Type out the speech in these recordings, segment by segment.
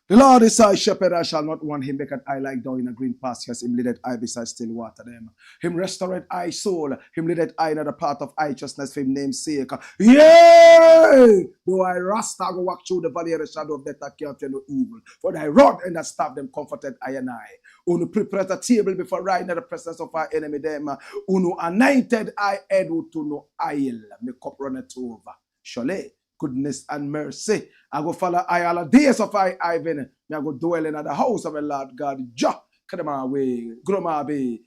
The Lord is our shepherd, I shall not want him, because I lie down in a green pastures, him leadeth I beside still water them. Him restoreth I soul, him leadeth I in the path of righteousness for him name's sake. Yea! Though I rasta go walk through the valley of the shadow of death, I can't fear no evil. For thy rod and thy staff them comforted I and I. Uno prepared a table before right in the presence of our enemy them. Uno anointed I head to no oil. Me cup runneth over. Surely goodness and mercy. I go follow I all the days of I Ivan. Me I go dwell in the house of the Lord God. Jah, come my way, groma be.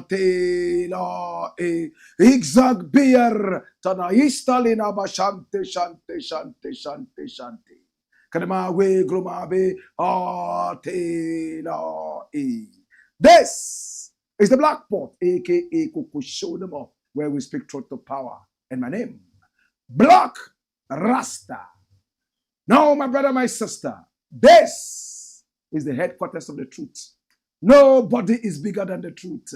Te la e exag beer. Tana istalina ba shante shante shante shante shante. Come my way, groma be. Te la e. This is the Black Pot, aka Kuku Show them up, where we speak truth to power. And my name, Blakk RASTA. Now, my brother, my sister, this is the headquarters of the truth. Nobody is bigger than the truth.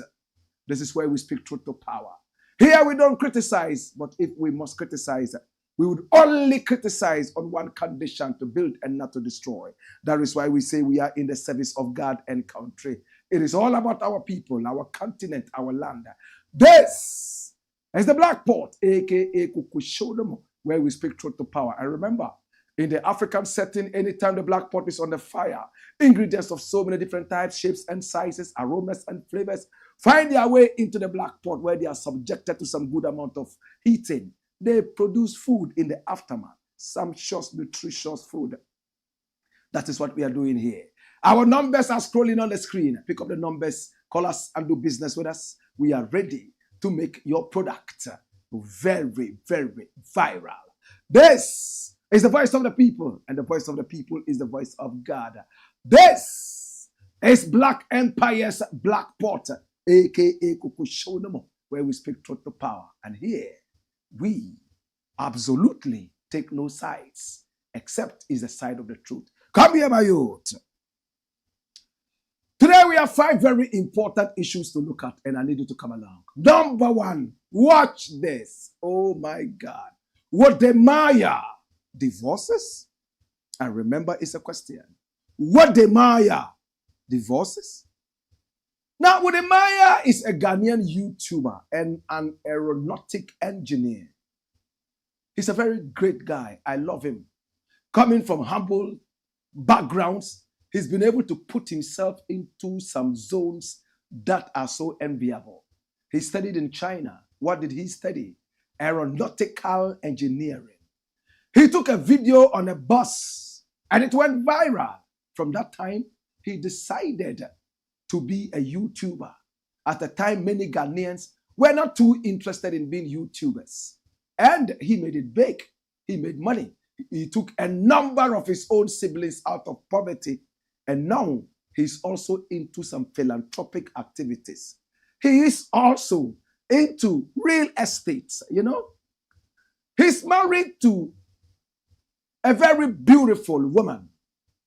This is where we speak truth to power. Here we don't criticize, but if we must criticize, we would only criticize on one condition: to build and not to destroy. That is why we say we are in the service of God and country. It is all about our people, our continent, our land. This is the Black Pot, aka Kukushodomo, where we speak truth to power. And remember, in the African setting, anytime the Black Pot is on the fire, ingredients of so many different types, shapes and sizes, aromas and flavors find their way into the Black Pot, where they are subjected to some good amount of heating. They produce food in the aftermath, sumptuous, nutritious food. That is what we are doing here. Our numbers are scrolling on the screen. Pick up the numbers, call us and do business with us. We are ready to make your product very, very viral. This is the voice of the people, and the voice of the people is the voice of God. This is Black Empire's Black Pot, aka Kukushodomo, where we speak truth to power. And here we absolutely take no sides, except is the side of the truth. Come here, my youth. Today we have 5 very important issues to look at, and I need you to come along. Number 1, watch this. Oh my God. Wode Maya divorces? And remember, it's a question. Wode Maya divorces? Now, Wode Maya is a Ghanaian YouTuber and an aeronautic engineer. He's a very great guy. I love him. Coming from humble backgrounds, he's been able to put himself into some zones that are so enviable. He studied in China. What did he study? Aeronautical engineering. He took a video on a bus and it went viral. From that time, he decided to be a YouTuber. At the time, many Ghanaians were not too interested in being YouTubers. And he made it big. He made money. He took a number of his own siblings out of poverty. And now he's also into some philanthropic activities. He is also into real estate, you know. He's married to a very beautiful woman,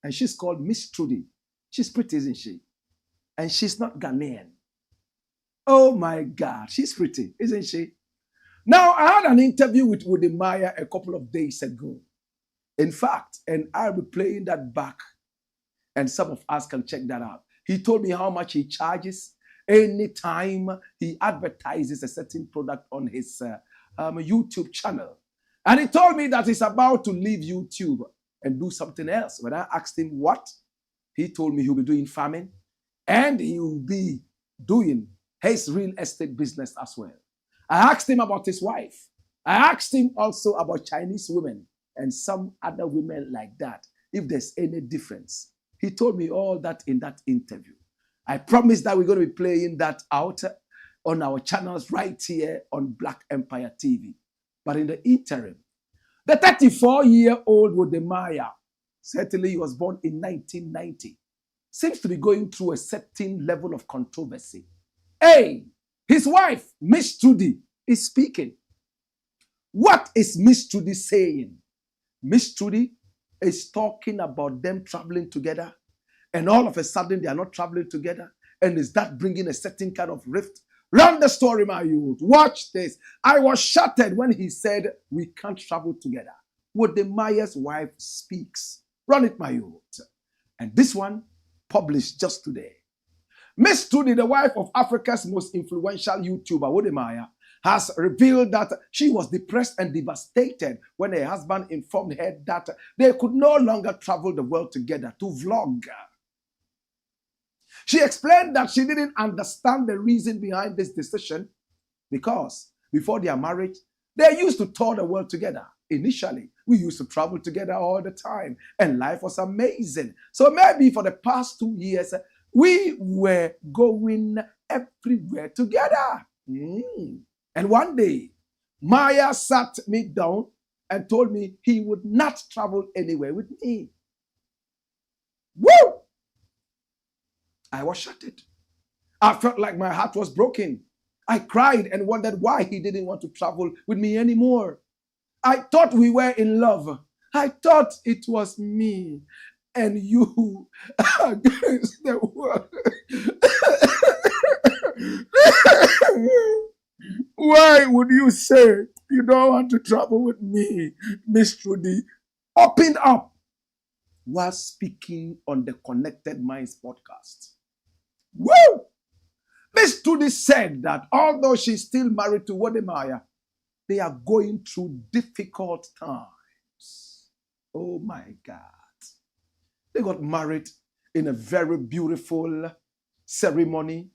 and she's called Miss Trudy. She's pretty, isn't she? And she's not Ghanaian. Oh my God, she's pretty, isn't she? Now, I had an interview with Wode Maya a couple of days ago. In fact, and I'll be playing that back, and some of us can check that out. He told me how much he charges anytime he advertises a certain product on his YouTube channel. And he told me that he's about to leave YouTube and do something else. When I asked him what, he told me he'll be doing farming and he will be doing his real estate business as well. I asked him about his wife. I asked him also about Chinese women and some other women like that, if there's any difference. He told me all that in that interview. I promise that we're going to be playing that out on our channels right here on Blakk Empire TV. But in the interim, the 34-year-old Wode, certainly he was born in 1990, seems to be going through a certain level of controversy. Hey, his wife, Miss Trudy, is speaking. What is Miss Trudy saying? Miss Trudy is talking about them traveling together, and all of a sudden they are not traveling together. And is that bringing a certain kind of rift? Run the story, my youth. Watch this. I was shattered when he said we can't travel together. Wode's wife speaks. Run it, my youth. And this one published just today. Miss Trudy, the wife of Africa's most influential YouTuber, Wode, has revealed that she was depressed and devastated when her husband informed her that they could no longer travel the world together to vlog. She explained that she didn't understand the reason behind this decision because before their marriage, they used to tour the world together. Initially, we used to travel together all the time and life was amazing. So maybe for the past 2 years, we were going everywhere together. And one day, Maya sat me down and told me he would not travel anywhere with me. Woo! I was shattered. I felt like my heart was broken. I cried and wondered why he didn't want to travel with me anymore. I thought we were in love. I thought it was me and you against the world. Why would you say you don't want to travel with me? Miss Trudy opened up while speaking on the Connected Minds podcast. Woo! Miss Trudy said that although she's still married to Wode, they are going through difficult times. Oh my God. They got married in a very beautiful ceremony,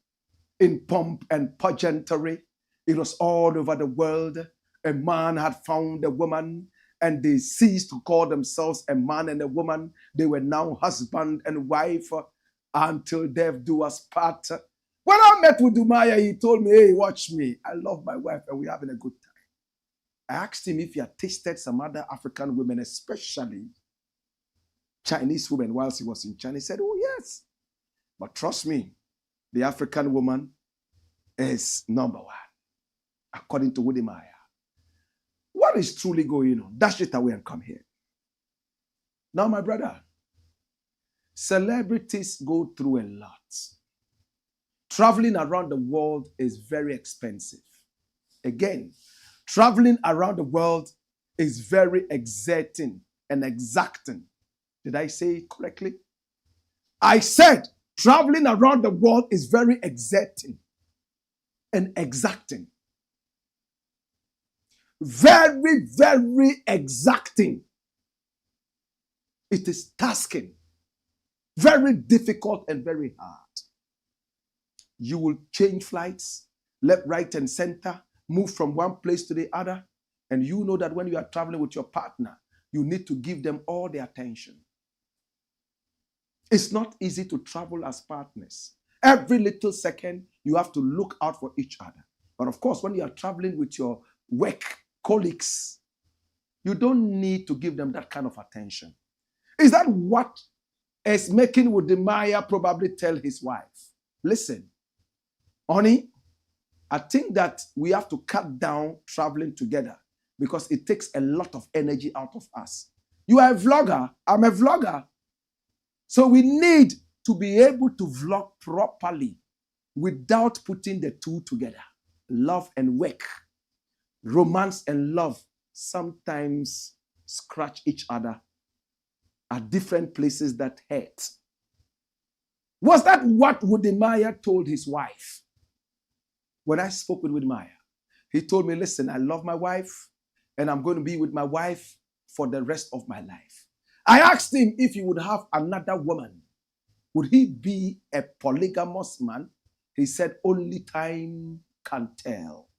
in pomp and pageantry. It was all over the world. A man had found a woman and they ceased to call themselves a man and a woman. They were now husband and wife until death do us part. When I met with Dumaya, he told me, hey, watch me. I love my wife and we're having a good time. I asked him if he had tasted some other African women, especially Chinese women, whilst he was in China. He said, oh, yes. But trust me, the African woman is number one, according to Wode. What is truly going on? Dash it away and come here. Now, my brother, celebrities go through a lot. Traveling around the world is very expensive. Again, traveling around the world is very exerting and exacting. Did I say it correctly? I said traveling around the world is very exerting and exacting. Very, very exacting. It is tasking. Very difficult and very hard. You will change flights, left, right, and center, move from one place to the other. And you know that when you are traveling with your partner, you need to give them all the attention. It's not easy to travel as partners. Every little second, you have to look out for each other. But of course, when you are traveling with your work colleagues, you don't need to give them that kind of attention. Is that what is making Wode probably tell his wife, listen, honey, I think that we have to cut down traveling together because it takes a lot of energy out of us. You are a vlogger, I'm a vlogger. So we need to be able to vlog properly without putting the two together. Love and work, romance and love sometimes scratch each other at different places that hurt. Was that what Wode told his wife? When I spoke with Wode, he told me, listen, I love my wife and I'm going to be with my wife for the rest of my life. I asked him if he would have another woman, would he be a polygamous man? He said, only time can tell.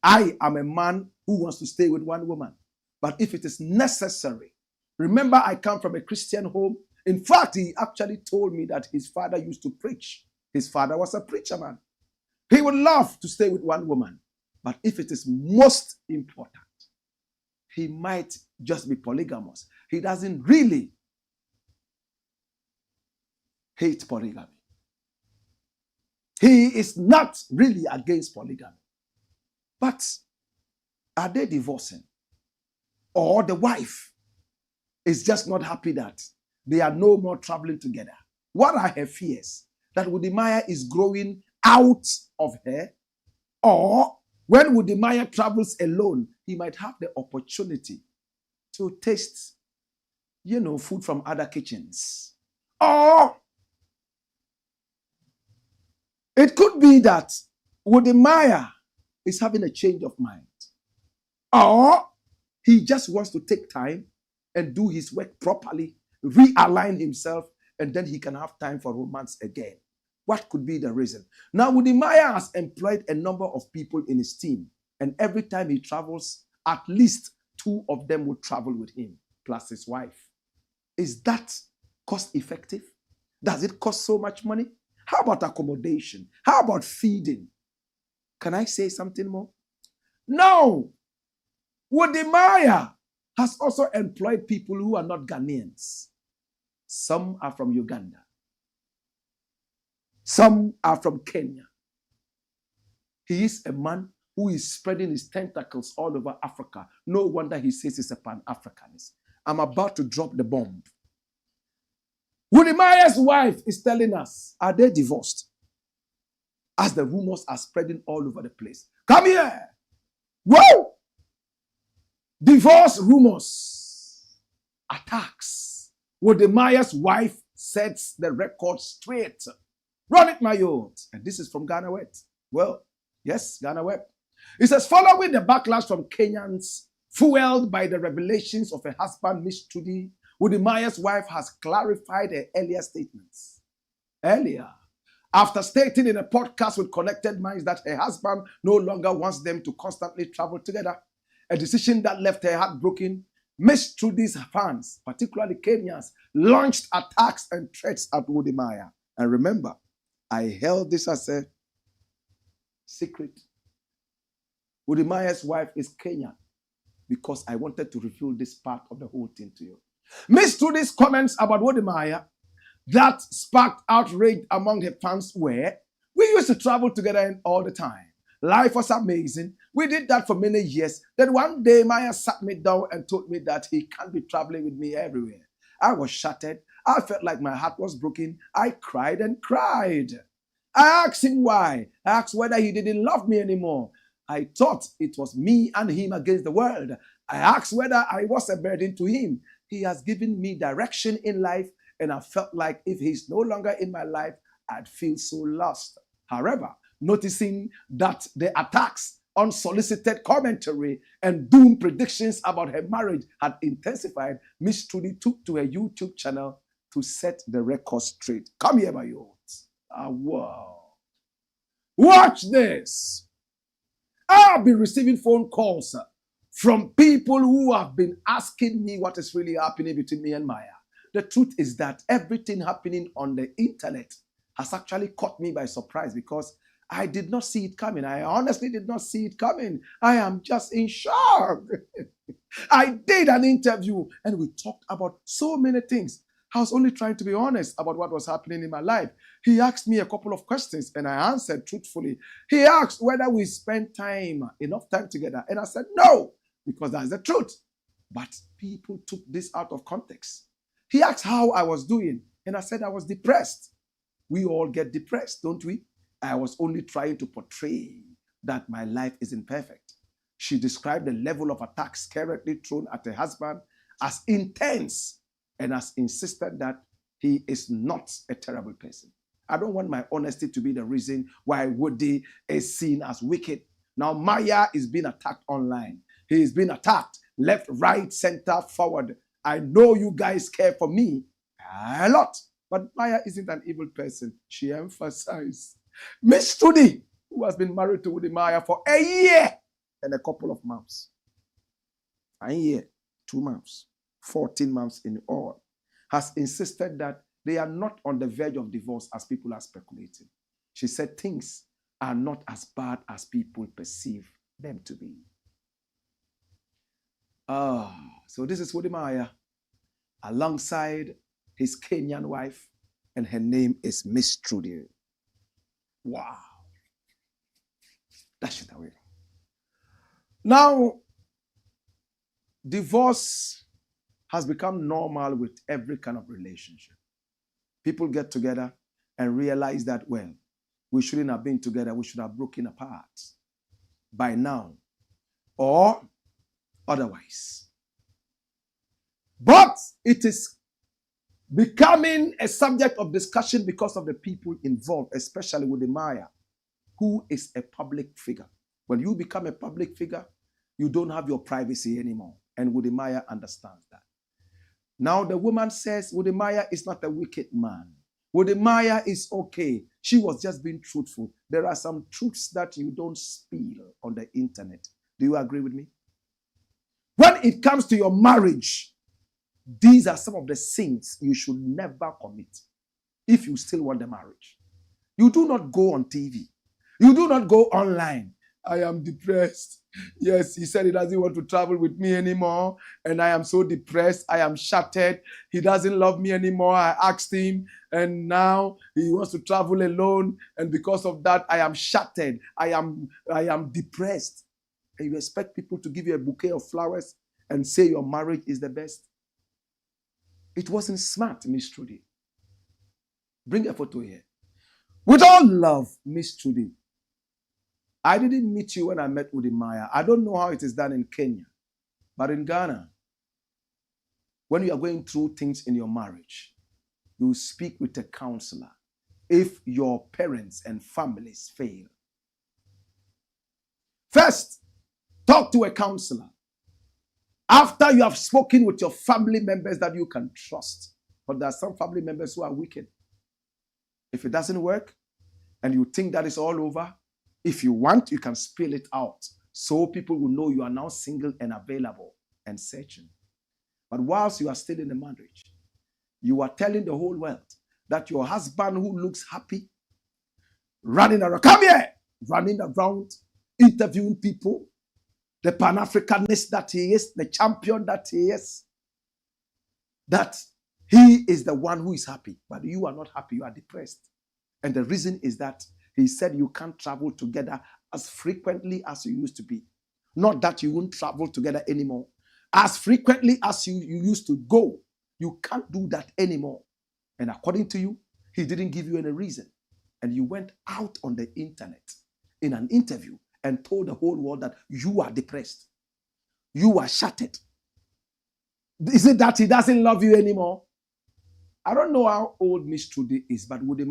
I am a man who wants to stay with one woman. But if it is necessary, remember I come from a Christian home. In fact, he actually told me that his father used to preach. His father was a preacher man. He would love to stay with one woman. But if it is most important, he might just be polygamous. He doesn't really hate polygamy. He is not really against polygamy. But are they divorcing? Or the wife is just not happy that they are no more traveling together? What are her fears? That Wode is growing out of her? Or when Wode travels alone, he might have the opportunity to taste, food from other kitchens. Or it could be that Wode is having a change of mind. Or he just wants to take time and do his work properly, realign himself, and then he can have time for romance again. What could be the reason? Now, Wode has employed a number of people in his team, and every time he travels, at least 2 of them will travel with him, plus his wife. Is that cost effective? Does it cost so much money? How about accommodation? How about feeding? Can I say something more? No. Wode has also employed people who are not Ghanaians. Some are from Uganda. Some are from Kenya. He is a man who is spreading his tentacles all over Africa. No wonder he says he's a Pan-Africanist. I'm about to drop the bomb. Wode wife is telling us, are they divorced? As the rumors are spreading all over the place. Come here. Whoa! Divorce rumors. Attacks. Wode wife sets the record straight. Run it, my youth. And this is from Ghana Web. Well, yes, Ghana Web. It says, following the backlash from Kenyans, fueled by the revelations of her husband, Miss Trudy, Wode wife has clarified her earlier statements. After stating in a podcast with Connected Minds that her husband no longer wants them to constantly travel together, a decision that left her heartbroken, Miss Trudy's fans, particularly Kenyans, launched attacks and threats at Wode. And remember, I held this as a secret. Wode wife is Kenyan because I wanted to reveal this part of the whole thing to you. Miss Trudy's comments about Wode that sparked outrage among her fans were, we used to travel together all the time. Life was amazing. We did that for many years. Then one day, Maya sat me down and told me that he can't be traveling with me everywhere. I was shattered. I felt like my heart was broken. I cried and cried. I asked him why. I asked whether he didn't love me anymore. I thought it was me and him against the world. I asked whether I was a burden to him. He has given me direction in life, and I felt like if he's no longer in my life, I'd feel so lost. However, noticing that the attacks, unsolicited commentary, and doom predictions about her marriage had intensified, Miss Trudy took to her YouTube channel to set the record straight. Come here, my youths. Wow. Watch this. I've been receiving phone calls from people who have been asking me what is really happening between me and Maya. The truth is that everything happening on the internet has actually caught me by surprise because I did not see it coming. I honestly did not see it coming. I am just in shock. I did an interview and we talked about so many things. I was only trying to be honest about what was happening in my life. He asked me a couple of questions and I answered truthfully. He asked whether we spent enough time together. And I said, no, because that's the truth. But people took this out of context. He asked how I was doing. And I said I was depressed. We all get depressed, don't we? I was only trying to portray that my life isn't perfect. She described the level of attacks currently thrown at her husband as intense and has insisted that he is not a terrible person. I don't want my honesty to be the reason why Wode is seen as wicked. Now, Maya is being attacked online. He is being attacked left, right, center, forward. I know you guys care for me a lot, but Maya isn't an evil person. She emphasized Miss Trudy, who has been married to Wode for a year and a couple of months. A year, 2 months, 14 months in all, has insisted that they are not on the verge of divorce as people are speculating. She said things are not as bad as people perceive them to be. So this is Wode alongside his Kenyan wife, and her name is Miss Trudy. Wow. Dash it away. Now, divorce has become normal with every kind of relationship. People get together and realize that, well, we shouldn't have been together. We should have broken apart by now or otherwise. But it is becoming a subject of discussion because of the people involved, especially with Wode, who is a public figure. When you become a public figure, you don't have your privacy anymore. And Wode understands that. Now the woman says Wode is not a wicked man. Wode is okay. She was just being truthful. There are some truths that you don't spill on the internet. Do you agree with me? When it comes to your marriage, these are some of the sins you should never commit if you still want the marriage. You do not go on TV. You do not go online. I am depressed. Yes, he said he doesn't want to travel with me anymore. And I am so depressed. I am shattered. He doesn't love me anymore. I asked him. And now he wants to travel alone. And because of that, I am shattered. I am depressed. And you expect people to give you a bouquet of flowers and say your marriage is the best? It wasn't smart, Miss Trudy. Bring a photo here. With all love, Miss Trudy, I didn't meet you when I met Wode. I don't know how it is done in Kenya. But in Ghana, when you are going through things in your marriage, you speak with a counselor if your parents and families fail. First, talk to a counselor. After you have spoken with your family members that you can trust. But there are some family members who are wicked. If it doesn't work and you think that is all over, if you want, you can spill it out so people will know you are now single and available and searching. But whilst you are still in the marriage, you are telling the whole world that your husband who looks happy, running around, come here, running around, interviewing people, the Pan-Africanist that he is, the champion that he is, that he is the one who is happy, but you are not happy, you are depressed. And the reason is that he said you can't travel together as frequently as you used to be. Not that you won't travel together anymore. As frequently as you used to go, you can't do that anymore. And according to you, he didn't give you any reason. And you went out on the internet in an interview and told the whole world that you are depressed. You are shattered. Is it that he doesn't love you anymore? I don't know how old Miss Trudy is, but Wode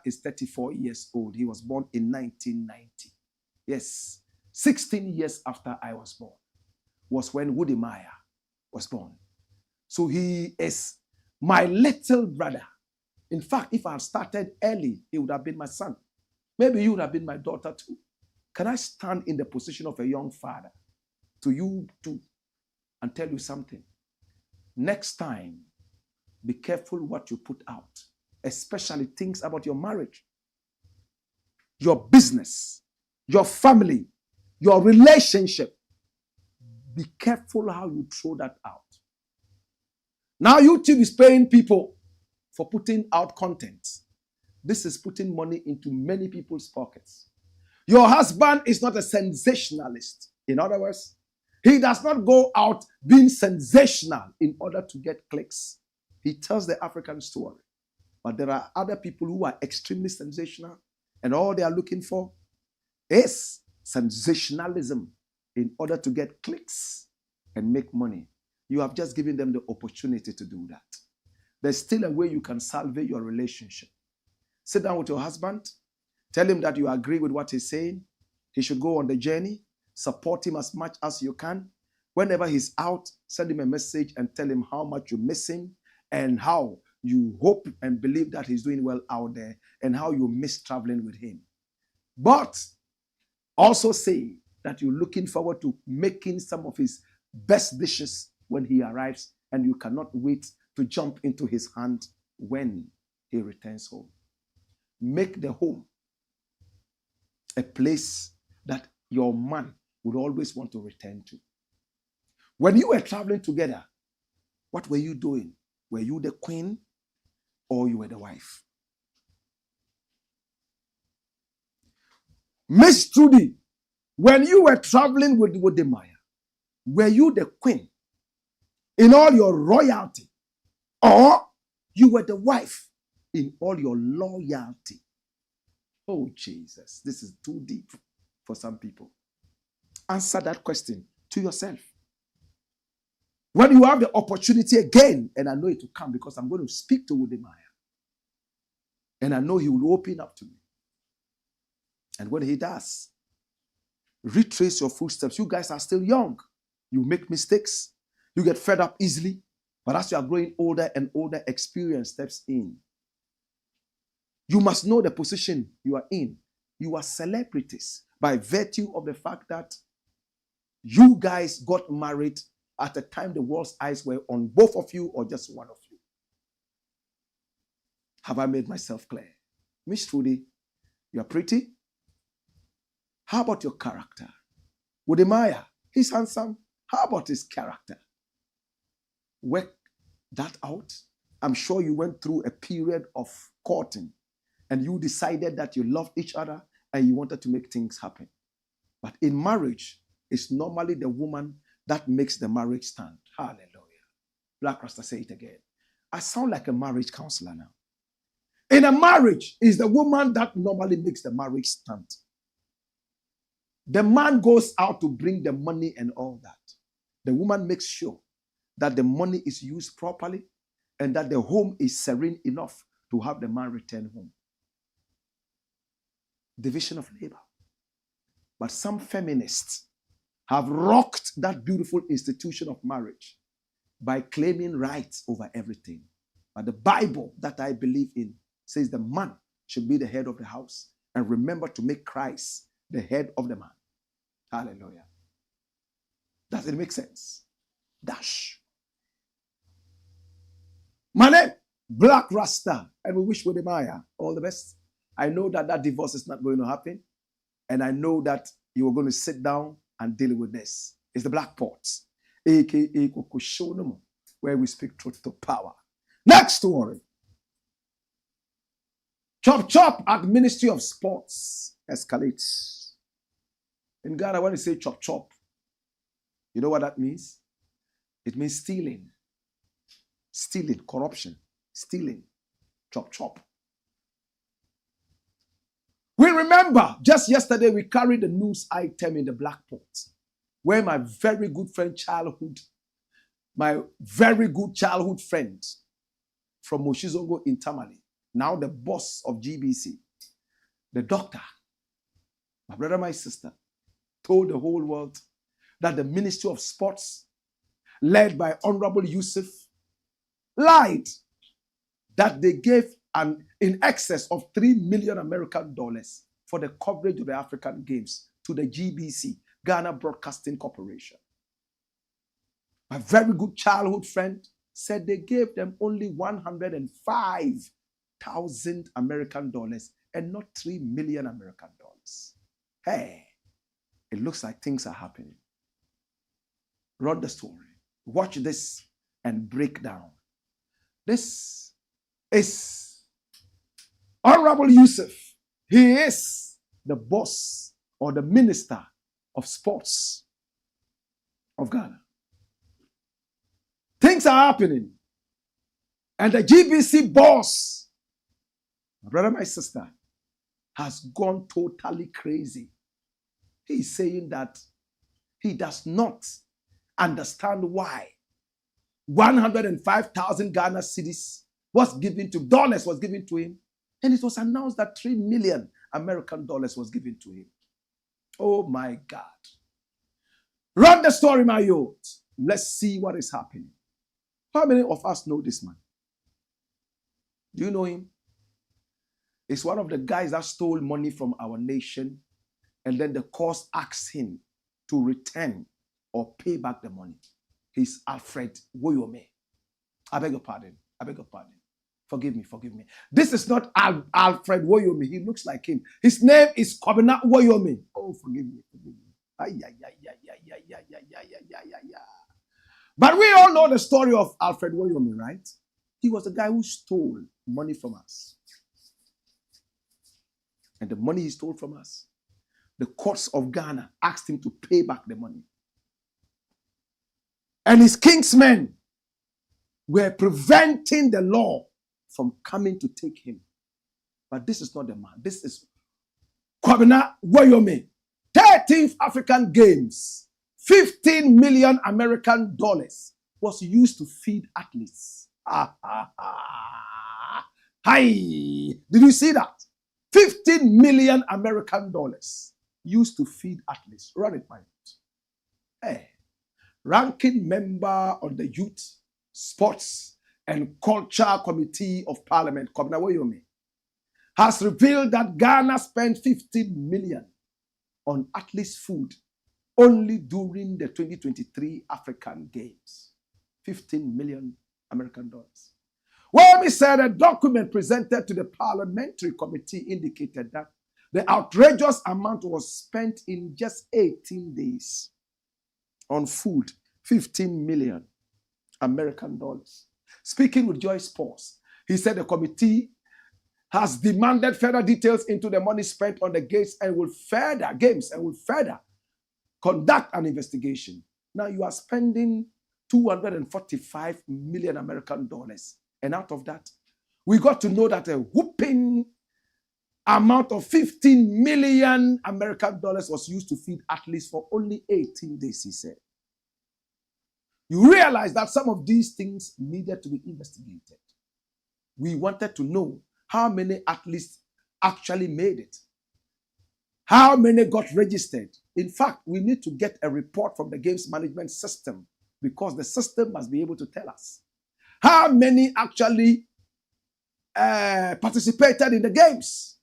is 34 years old. He was born in 1990. Yes, 16 years after I was born was when Wode was born. So he is my little brother. In fact, if I had started early, he would have been my son. Maybe you would have been my daughter too. Can I stand in the position of a young father to you too and tell you something? Next time, be careful what you put out, especially things about your marriage, your business, your family, your relationship. Be careful how you throw that out. Now YouTube is paying people for putting out content. This is putting money into many people's pockets. Your husband is not a sensationalist. In other words, he does not go out being sensational in order to get clicks. He tells the African story. But there are other people who are extremely sensational, and all they are looking for is sensationalism in order to get clicks and make money. You have just given them the opportunity to do that. There's still a way you can salvage your relationship. Sit down with your husband. Tell him that you agree with what he's saying. He should go on the journey. Support him as much as you can. Whenever he's out, send him a message and tell him how much you miss him and how you hope and believe that he's doing well out there and how you miss traveling with him. But also say that you're looking forward to making some of his best dishes when he arrives, and you cannot wait to jump into his hand when he returns home. Make the home a place that your man would always want to return to. When you were traveling together, what were you doing? Were you the queen or you were the wife? Miss Trudy, when you were traveling with Wode, were you the queen in all your royalty, or you were the wife in all your loyalty? Oh, Jesus, this is too deep for some people. Answer that question to yourself. When you have the opportunity again, and I know it will come because I'm going to speak to Wode, and I know he will open up to me. And when he does, retrace your footsteps. You guys are still young. You make mistakes. You get fed up easily. But as you are growing older and older, experience steps in. You must know the position you are in. You are celebrities by virtue of the fact that you guys got married at the time the world's eyes were on both of you or just one of you. Have I made myself clear? Miss Trudy, you're pretty. How about your character? Wode, he's handsome. How about his character? Work that out. I'm sure you went through a period of courting and you decided that you loved each other and you wanted to make things happen. But in marriage, it's normally the woman that makes the marriage stand. Hallelujah. Blakk RASTA, say it again. I sound like a marriage counselor now. In a marriage, it's the woman that normally makes the marriage stand. The man goes out to bring the money and all that. The woman makes sure that the money is used properly and that the home is serene enough to have the man return home. Division of labor. But some feminists have rocked that beautiful institution of marriage by claiming rights over everything. But the Bible that I believe in says the man should be the head of the house and remember to make Christ the head of the man. Hallelujah. Does it make sense? Dash. My name, Blakk RASTA, and we wish Wode all the best. I know that that divorce is not going to happen, and I know that you are going to sit down and deal with this. It's the Black Pot, aka Kokoshonomo, where we speak truth to power. Next story. Chop chop at Ministry of Sports escalates. In Ghana, when you say chop chop, you know what that means? It means stealing. Stealing, corruption, stealing, chop chop. We remember just yesterday we carried a news item in the Black Pot where my very good friend friend from Moshizongo in Tamale, now the boss of GBC, the doctor, my brother, my sister, told the whole world that the Ministry of Sports, led by Honorable Yusuf, lied that they gave in excess of $3 million American for the coverage of the African Games to the GBC, Ghana Broadcasting Corporation. My very good childhood friend said they gave them only $105,000 American and not $3 million American. Hey, it looks like things are happening. Read the story. Watch this and break down. This is Honorable Yusuf. He is the boss or the minister of sports of Ghana. Things are happening. And the GBC boss, my brother, my sister, has gone totally crazy. He's saying that he does not understand why 105,000 Ghana cedis dollars was given to him, and it was announced that $3 million American was given to him. Oh my God. Run the story, my youth. Let's see what is happening. How many of us know this man? Do you know him? is one of the guys that stole money from our nation, and then the court asked him to return or pay back the money. He's Alfred Woyome. I beg your pardon. I beg your pardon. Forgive me, forgive me. This is not Alfred Woyome. He looks like him. His name is Kobina Woyome. Oh, forgive me, forgive me. Ay, ay, ay, ay, ay, ay, ay, ay, ay, ay, ay, ay. But we all know the story of Alfred Woyome, right? He was the guy who stole money from us. And the money he stole from us, the courts of Ghana asked him to pay back the money. And his kingsmen were preventing the law from coming to take him. But this is not the man. This is Kobina Woyome. 13th African Games, 15 million American dollars was used to feed athletes. Hi! Did you see that? 15 million American dollars used to feed athletes. Run it, mind. Hey, ranking member on the Youth, Sports and Culture Committee of Parliament, Kobina Woyome, has revealed that Ghana spent 15 million on athletes' food only during the 2023 African Games. 15 million American dollars. Woyome said a document presented to the parliamentary committee indicated that the outrageous amount was spent in just 18 days on food, 15 million American dollars. Speaking with Joyce Pause, he said the committee has demanded further details into the money spent on the games and will further conduct an investigation. Now you are spending 245 million American dollars. And out of that, we got to know that a whooping amount of 15 million American dollars was used to feed athletes for only 18 days, he said. You realize that some of these things needed to be investigated. We wanted to know how many athletes actually made it. How many got registered? In fact, we need to get a report from the games management system because the system must be able to tell us how many actually participated in the games.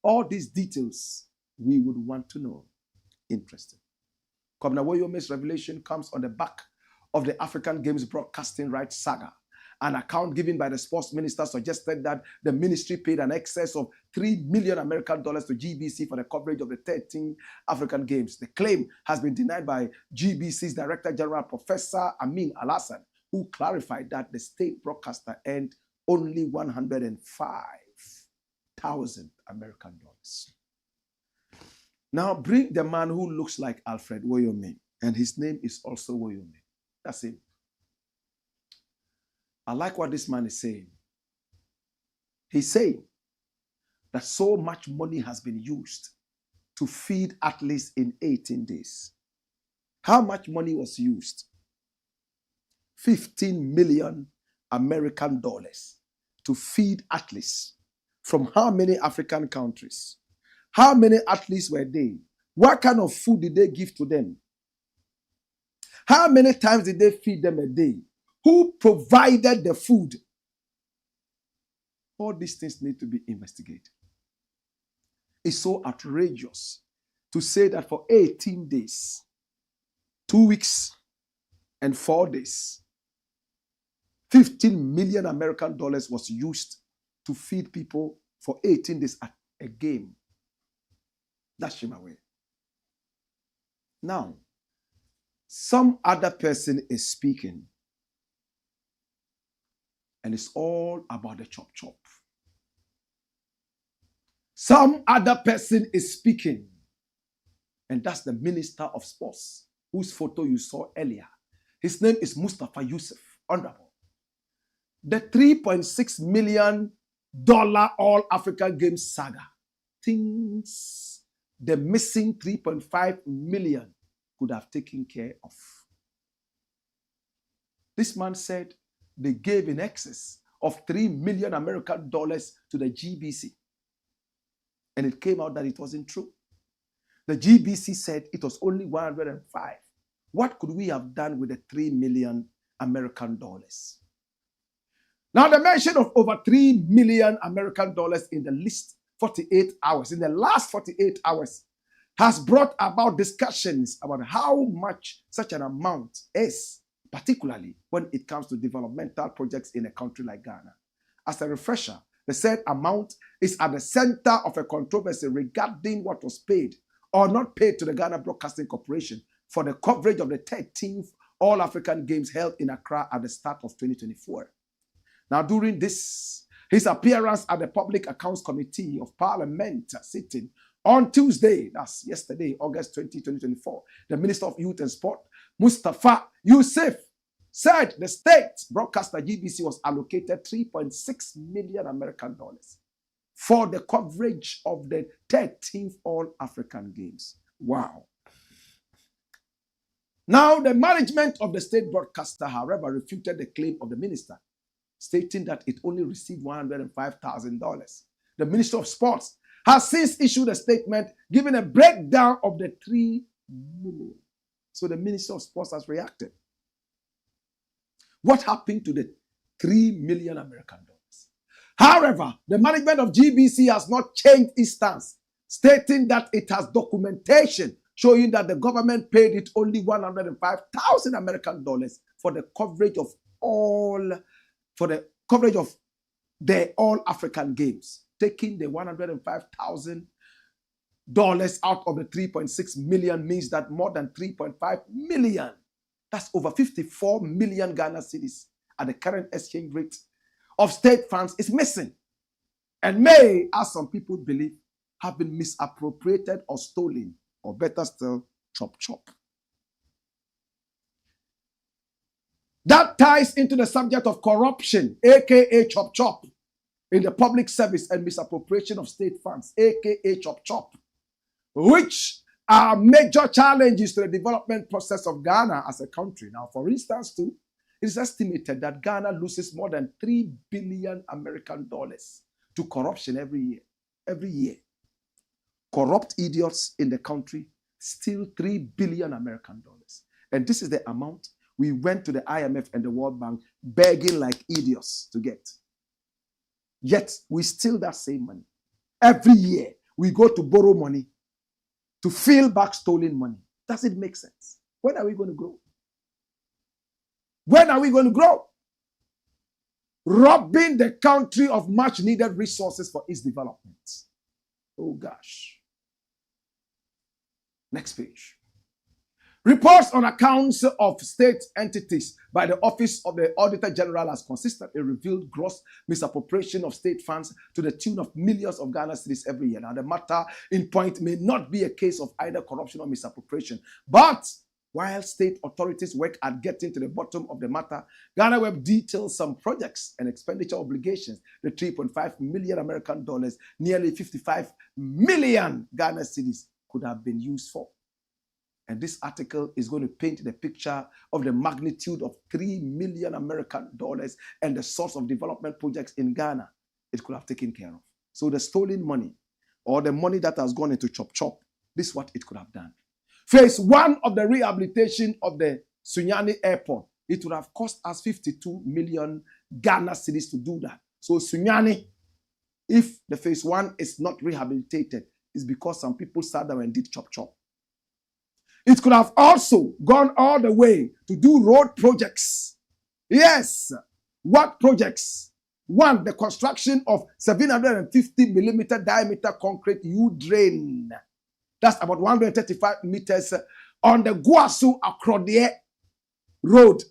All these details we would want to know. Interesting. Kobina Woyome's revelation comes on the back of the African Games broadcasting rights saga. An account given by the sports minister suggested that the ministry paid an excess of 3 million American dollars to GBC for the coverage of the 13 African Games. The claim has been denied by GBC's Director General, Professor Amin Alassan, who clarified that the state broadcaster earned only 105,000 American dollars. Now bring the man who looks like Alfred Woyome, and his name is also Woyome. That's it. I like what this man is saying. He's saying that so much money has been used to feed athletes in 18 days. How much money was used? 15 million American dollars to feed athletes from how many African countries? How many athletes were they? What kind of food did they give to them? How many times did they feed them a day? Who provided the food? All these things need to be investigated. It's so outrageous to say that for 18 days, 2 weeks and 4 days, 15 million American dollars was used to feed people for 18 days at a game. That's Shimaway. Now, some other person is speaking. And it's all about the chop chop. Some other person is speaking. And that's the Minister of Sports, whose photo you saw earlier. His name is Mustafa Yusuf, Honorable. The $3.6 million All African Games saga thinks the missing 3.5 million could have taken care of. This man said they gave in excess of 3 million American dollars to the GBC. And it came out that it wasn't true. The GBC said it was only 105. What could we have done with the 3 million American dollars? Now, the mention of over 3 million American dollars in the list 48 hours, in the last 48 hours, has brought about discussions about how much such an amount is, particularly when it comes to developmental projects in a country like Ghana. As a refresher, the said amount is at the center of a controversy regarding what was paid or not paid to the Ghana Broadcasting Corporation for the coverage of the 13th All-African Games held in Accra at the start of 2024. Now, during his appearance at the Public Accounts Committee of Parliament sitting on Tuesday, that's yesterday, August 20, 2024, the Minister of Youth and Sport, Mustafa Yusuf, said the state broadcaster GBC was allocated 3.6 million American dollars for the coverage of the 13th All-African Games. Wow. Now, the management of the state broadcaster, however, refuted the claim of the minister, stating that it only received $105,000. The Minister of Sports has since issued a statement giving a breakdown of the 3 million. So the Minister of Sports has reacted. What happened to the 3 million American dollars? However, the management of GBC has not changed its stance, stating that it has documentation showing that the government paid it only 105,000 American dollars for the coverage of the All-African Games, taking the $105,000 out of the 3.6 million means that more than 3.5 million, that's over 54 million Ghana cedis at the current exchange rate of state funds, is missing and may, as some people believe, have been misappropriated or stolen, or better still, chop. That ties into the subject of corruption, aka chop, in the public service and misappropriation of state funds, aka chop, which are major challenges to the development process of Ghana as a country. Now, for instance, too, it is estimated that Ghana loses more than 3 billion American dollars to corruption every year. Every year. Corrupt idiots in the country steal 3 billion American dollars. And this is the amount we went to the IMF and the World Bank begging like idiots to get. Yet, we steal that same money. Every year, we go to borrow money to fill back stolen money. Does it make sense? When are we going to grow? When are we going to grow? Robbing the country of much needed resources for its development. Oh gosh. Next page. Reports on accounts of state entities by the Office of the Auditor General has consistently revealed gross misappropriation of state funds to the tune of millions of Ghana cedis every year. Now, the matter in point may not be a case of either corruption or misappropriation, but while state authorities work at getting to the bottom of the matter, Ghana Web details some projects and expenditure obligations. The 3.5 million American dollars, nearly 55 million Ghana cedis could have been used for. And this article is going to paint the picture of the magnitude of 3 million American dollars and the source of development projects in Ghana it could have taken care of. So the stolen money or the money that has gone into chop, this is what it could have done. Phase 1 of the rehabilitation of the Sunyani Airport, it would have cost us 52 million Ghana cedis to do that. So Sunyani, if the phase 1 is not rehabilitated, it's because some people sat down and did chop. It could have also gone all the way to do road projects. Yes. What projects? 1, the construction of 750 millimeter diameter concrete U-drain. That's about 135 meters on the Guasu Akrodie Road.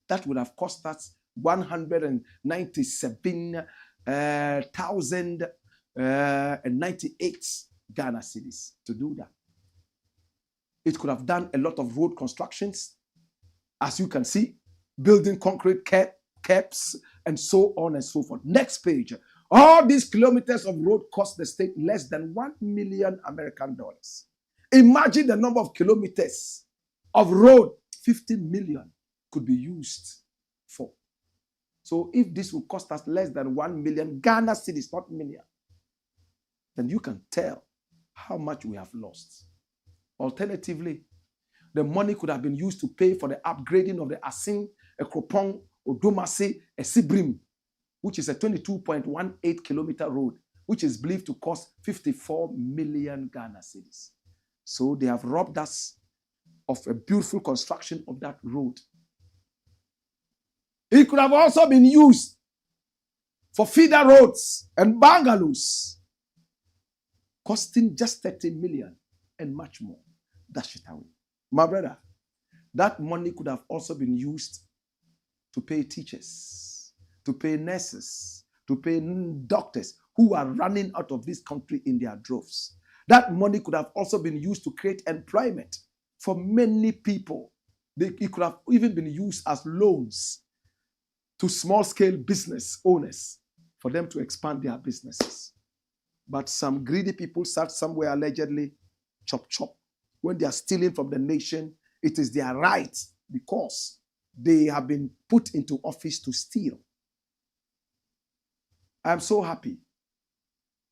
That would have cost us 197,098 Ghana cedis to do that. It could have done a lot of road constructions, as you can see, building concrete caps, and so on and so forth. Next page. All these kilometers of road cost the state less than 1 million American dollars. Imagine the number of kilometers of road 50 million could be used for. So if this will cost us less than 1 million Ghana cedis, not million, then you can tell how much we have lost. Alternatively, the money could have been used to pay for the upgrading of the Asin, Ekropong, Odomase, Esibrim, which is a 22.18 kilometer road which is believed to cost 54 million Ghana cedis. So they have robbed us of a beautiful construction of that road. It could have also been used for feeder roads and bungalows, costing just 30 million and much more. Dash it away. My brother, that money could have also been used to pay teachers, to pay nurses, to pay doctors who are running out of this country in their droves. That money could have also been used to create employment for many people. It could have even been used as loans to small-scale business owners for them to expand their businesses. But some greedy people sat somewhere allegedly, chop. When they are stealing from the nation, it is their right because they have been put into office to steal. I am so happy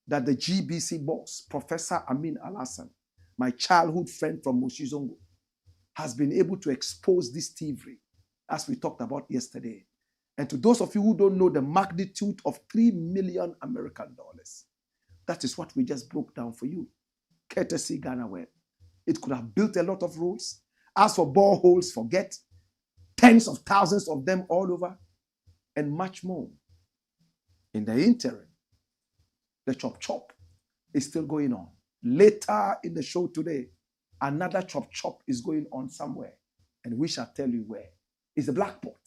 that the GBC boss, Professor Amin Al-Hassan, my childhood friend from Moshizongo, has been able to expose this thievery, as we talked about yesterday. And to those of you who don't know the magnitude of 3 million American dollars, that is what we just broke down for you. Courtesy Ghana Web. It could have built a lot of roads. As for boreholes, forget. Tens of thousands of them all over, and much more. In the interim, the chop is still going on. Later in the show today, another chop is going on somewhere, and we shall tell you where. It's the Blakk Pot,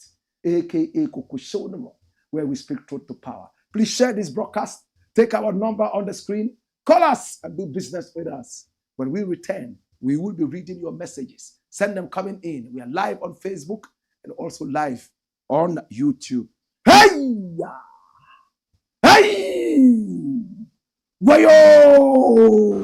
aka Kokushonomo, where we speak truth to power. Please share this broadcast. Take our number on the screen. Call us and do business with us. When we return, we will be reading your messages. Send them coming in. We are live on Facebook and also live on YouTube. Hey! Hey! Wayo!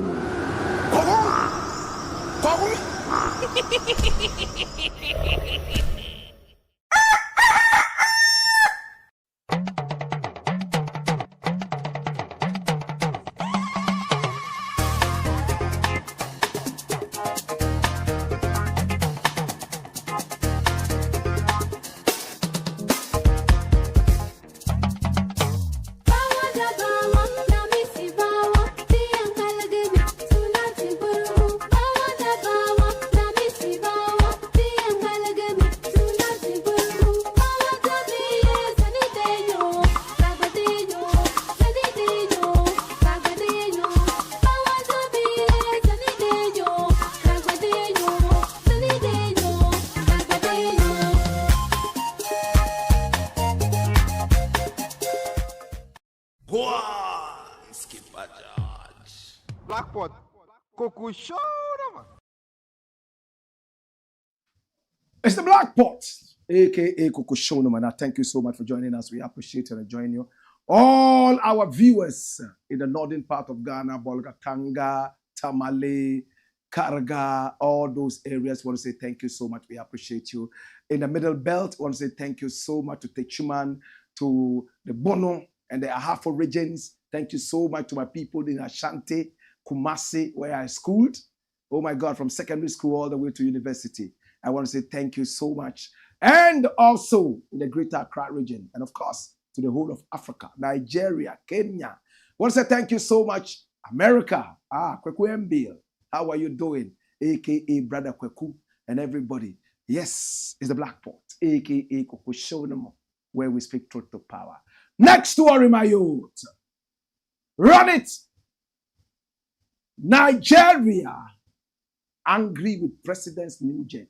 Blakk Pot, Kokushonomo. It's the Blakk Pot, aka Kokushonomo, and I thank you so much for joining us. We appreciate and enjoying you. All our viewers in the northern part of Ghana, Bolgatanga, Tamale, Karga, all those areas, want to say thank you so much. We appreciate you. In the middle belt, want to say thank you so much to Techuman, to the Bono and the Ahafo regions. Thank you so much to my people in Ashanti, Kumasi, where I schooled. Oh my God, from secondary school all the way to university. I want to say thank you so much. And also in the Greater Accra region. And of course, to the whole of Africa, Nigeria, Kenya. I want to say thank you so much. America, Kweku Mbil, how are you doing? AKA Brother Kweku and everybody. Yes, it's the Blakk Pot, AKA Kokushonomo, where we speak truth to power. Next story, my youth. Run it. Nigeria angry with president's new jet.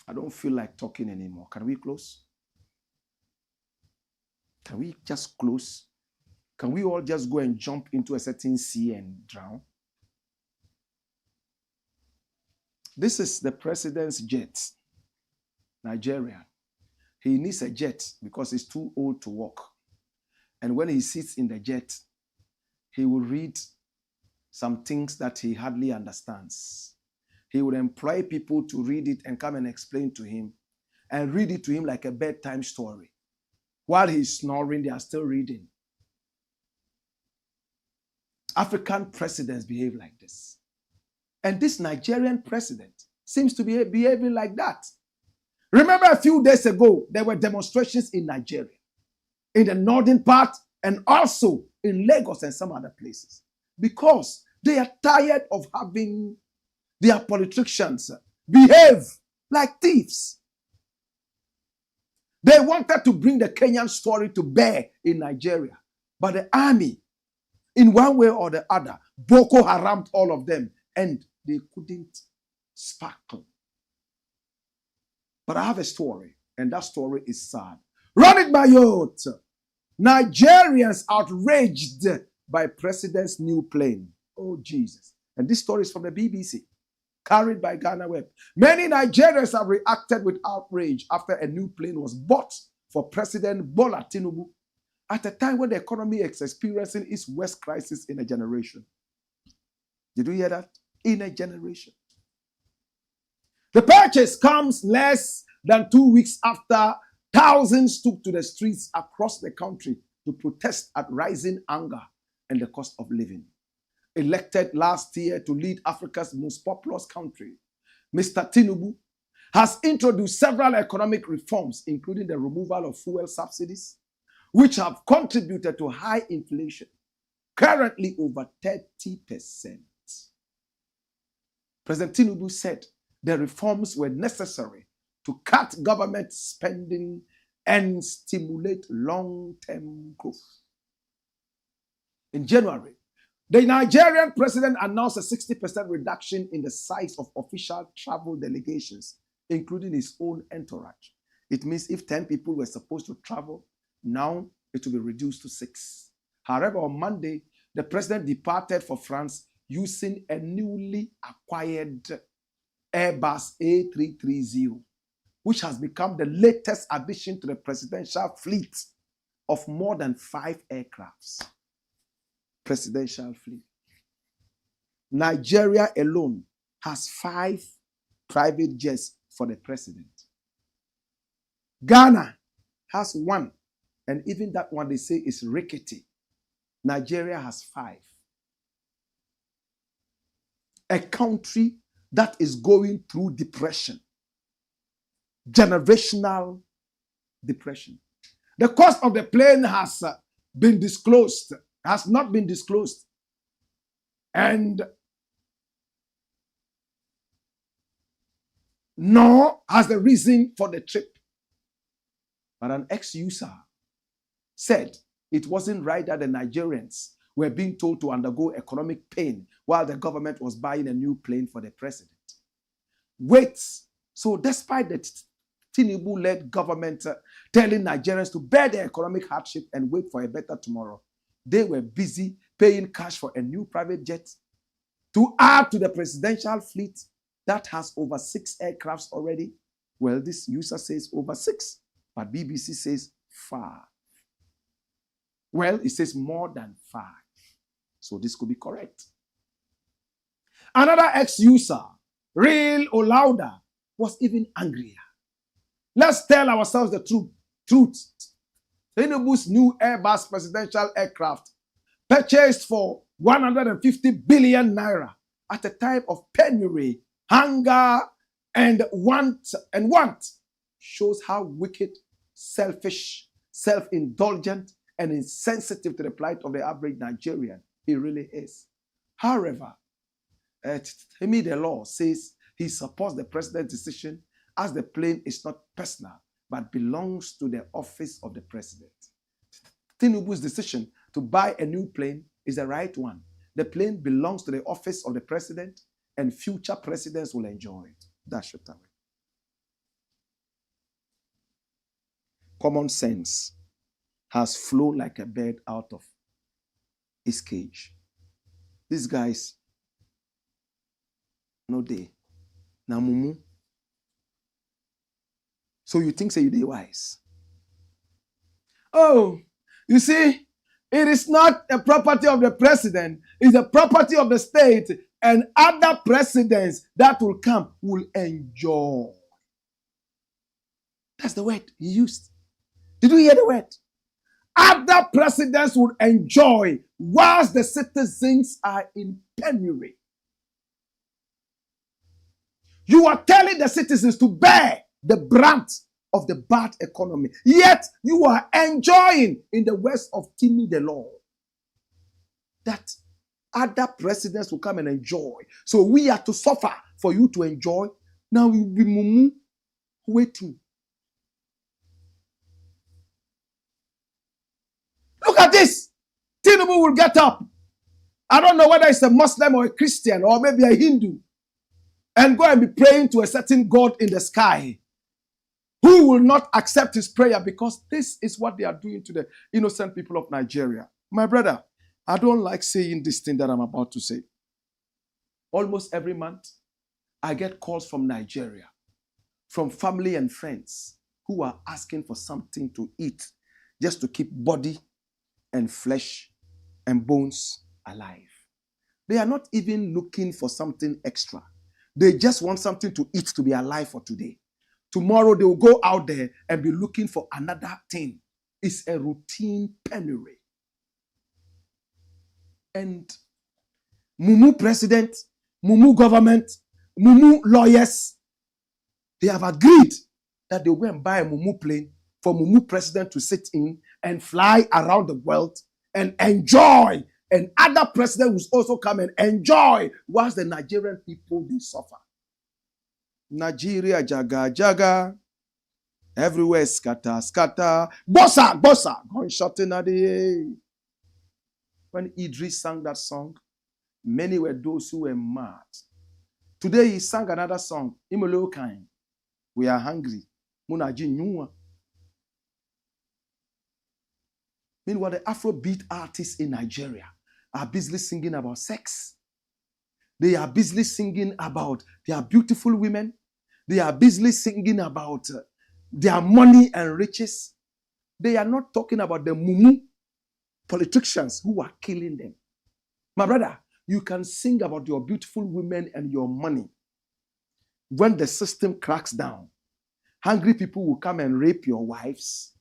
I don't feel like talking anymore. Can we close? Can we just close? Can we all just go and jump into a certain sea and drown? This is the president's jet. Nigerian. He needs a jet because he's too old to walk. And when he sits in the jet, he will read some things that he hardly understands. He would employ people to read it and come and explain to him and read it to him like a bedtime story. While he's snoring, they are still reading. African presidents behave like this. And this Nigerian president seems to be behaving like that. Remember a few days ago, there were demonstrations in Nigeria. in the northern part, and also in Lagos and some other places. Because they are tired of having their politicians behave like thieves. They wanted to bring the Kenyan story to bear in Nigeria. But the army, in one way or the other, Boko Haram all of them, and they couldn't sparkle. But I have a story, and that story is sad. Run it, my youth! Nigerians outraged by president's new plane. Oh, Jesus. And this story is from the BBC, carried by Ghana Web. Many Nigerians have reacted with outrage after a new plane was bought for President Bola Tinubu at a time when the economy is experiencing its worst crisis in a generation. Did you hear that? In a generation. The purchase comes less than 2 weeks after thousands took to the streets across the country to protest at rising anger and the cost of living. Elected last year to lead Africa's most populous country, Mr. Tinubu has introduced several economic reforms, including the removal of fuel subsidies, which have contributed to high inflation, currently over 30%. President Tinubu said the reforms were necessary to cut government spending and stimulate long-term growth. In January, the Nigerian president announced a 60% reduction in the size of official travel delegations, including his own entourage. It means if 10 people were supposed to travel, now it will be reduced to 6. However, on Monday, the president departed for France using a newly acquired Airbus A330, which has become the latest addition to the presidential fleet of more than 5 aircrafts. Presidential fleet. Nigeria alone has 5 private jets for the president. Ghana has 1, and even that one they say is rickety. Nigeria has 5. A country that is going through depression, generational depression. The cost of the plane has been disclosed, has not been disclosed. And nor has the reason for the trip. But an ex-user said it wasn't right that the Nigerians were being told to undergo economic pain while the government was buying a new plane for the president. Wait, so despite the Tinubu-led government telling Nigerians to bear the economic hardship and wait for a better tomorrow, they were busy paying cash for a new private jet to add to the presidential fleet that has over 6 aircrafts already. Well, this user says over 6, but BBC says 5. Well, it says more than 5. So this could be correct. Another ex-user, Real Olauda, was even angrier. Let's tell ourselves the truth. Tinubu's new Airbus presidential aircraft, purchased for 150 billion naira at a time of penury, hunger, and want, shows how wicked, selfish, self-indulgent, and insensitive to the plight of the average Nigerian he really is. However, Temi the law says he supports the president's decision as the plane is not personal but belongs to the office of the president. Tinubu's decision to buy a new plane is the right one. The plane belongs to the office of the president and future presidents will enjoy it. That's your time. Common sense has flown like a bird out of his cage. These guys, no day. Now, mumu. So you think say you dey wise? Oh, you see, it is not a property of the president, it's a property of the state, and other presidents that will come will enjoy. That's the word he used. Did you hear the word? Other presidents would enjoy whilst the citizens are in penury. You are telling the citizens to bear the brunt of the bad economy. Yet you are enjoying in the West of Timmy the law that other presidents will come and enjoy. So we are to suffer for you to enjoy. Now you'll be mumu waiting. Look at this. Tinubu will get up. I don't know whether it's a Muslim or a Christian or maybe a Hindu, and go and be praying to a certain God in the sky who will not accept his prayer, because this is what they are doing to the innocent people of Nigeria. My brother, I don't like saying this thing that I'm about to say. Almost every month, I get calls from Nigeria, from family and friends who are asking for something to eat just to keep body and flesh and bones alive. They are not even looking for something extra. They just want something to eat to be alive for today. Tomorrow they will go out there and be looking for another thing. It's a routine penury. And mumu president, mumu government, mumu lawyers, they have agreed that they will go and buy a mumu plane for mumu president to sit in and fly around the world and enjoy. And other president will also come and enjoy whilst the Nigerian people, they suffer. Nigeria jaga jaga, everywhere scatter scatter, bossa bossa, gunshot in the air. When Idris sang that song, many were those who were mad. Today he sang another song, Imolokain. We are hungry. Munaji nyua. Meanwhile, the Afrobeat artists in Nigeria are busily singing about sex. They are busily singing about their beautiful women. They are busily singing about their money and riches. They are not talking about the mumu politicians who are killing them. My brother, you can sing about your beautiful women and your money. When the system cracks down, hungry people will come and rape your wives,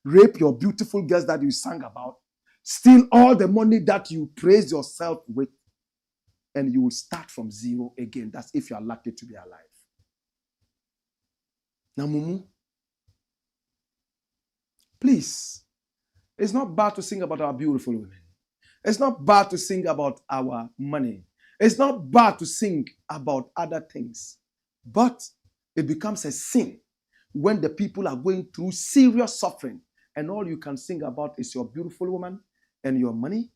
rape your beautiful girls that you sang about, steal all the money that you praise yourself with, and you will start from zero again. That's if you are lucky to be alive. Now, mumu, please, it's not bad to sing about our beautiful women. It's not bad to sing about our money. It's not bad to sing about other things. But it becomes a sin when the people are going through serious suffering and all you can sing about is your beautiful woman and your money.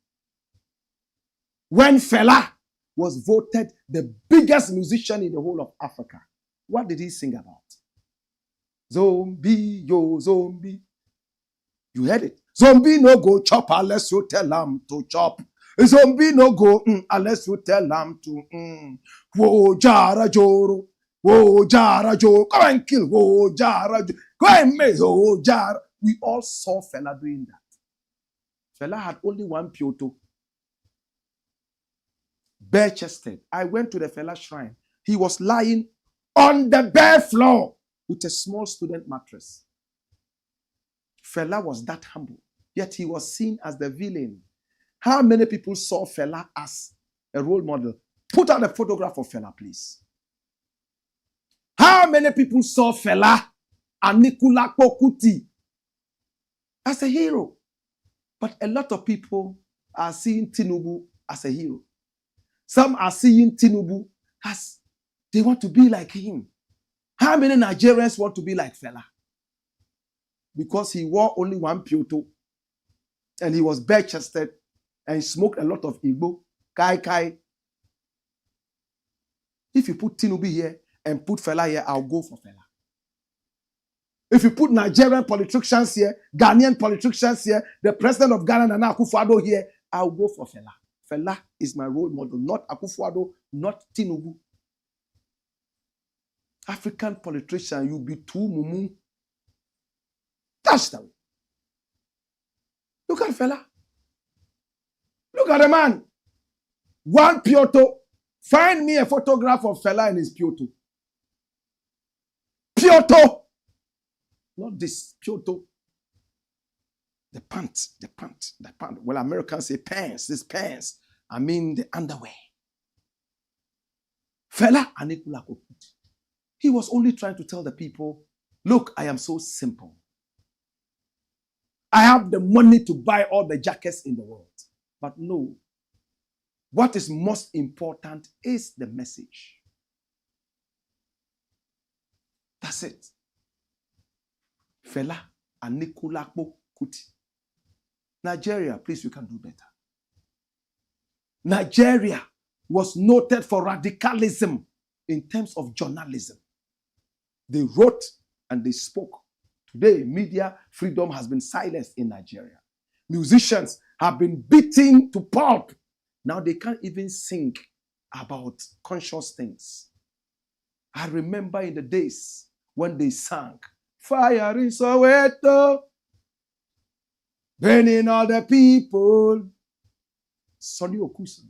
When Fela was voted the biggest musician in the whole of Africa, what did he sing about? Zombie, yo, zombie. You heard it. Zombie no go chop unless you tell him to chop. Zombie no go unless you tell him to Wo jara joro. Wo jara joro. Go and kill. Wo jara joro. Go and make wo jara. We all saw Fela doing that. Fela had only one pioto. Bare-chested. I went to the Fela shrine. He was lying on the bare floor with a small student mattress. Fela was that humble, yet he was seen as the villain. How many people saw Fela as a role model? Put out a photograph of Fela, please. How many people saw Fela and Anikulapo Kuti as a hero? But a lot of people are seeing Tinubu as a hero. Some are seeing Tinubu as they want to be like him. How many Nigerians want to be like Fela? Because he wore only one pioto and he was bare-chested and he smoked a lot of Igbo, Kai Kai. If you put Tinubu here and put Fela here, I'll go for Fela. If you put Nigerian politicians here, Ghanaian politicians here, the president of Ghana, Nana Akufo-Addo here, I'll go for Fela. Fela is my role model, not Akufo-Addo, not Tinubu. African politician, you be too mumu. Touch them. Look at Fela. Look at the man. One pioto. Find me a photograph of Fela in his pioto. Pioto. Not this pioto. The pant. Well, Americans say pants. This pants. I mean the underwear. Fela Anikulapo Kuti. He was only trying to tell the people Look, I am so simple. I have the money to buy all the jackets in the world. But no, what is most important is the message. That's it. Fela and Nikulakbo Kuti. Nigeria, please, you can do better. Nigeria was noted for radicalism in terms of journalism. They wrote and they spoke. Today, media freedom has been silenced in Nigeria. Musicians have been beaten to pulp. Now they can't even sing about conscious things. I remember in the days when they sang, "Fire in Soweto, burning all the people." Sonny Okusun.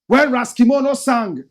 When Raskimono sang,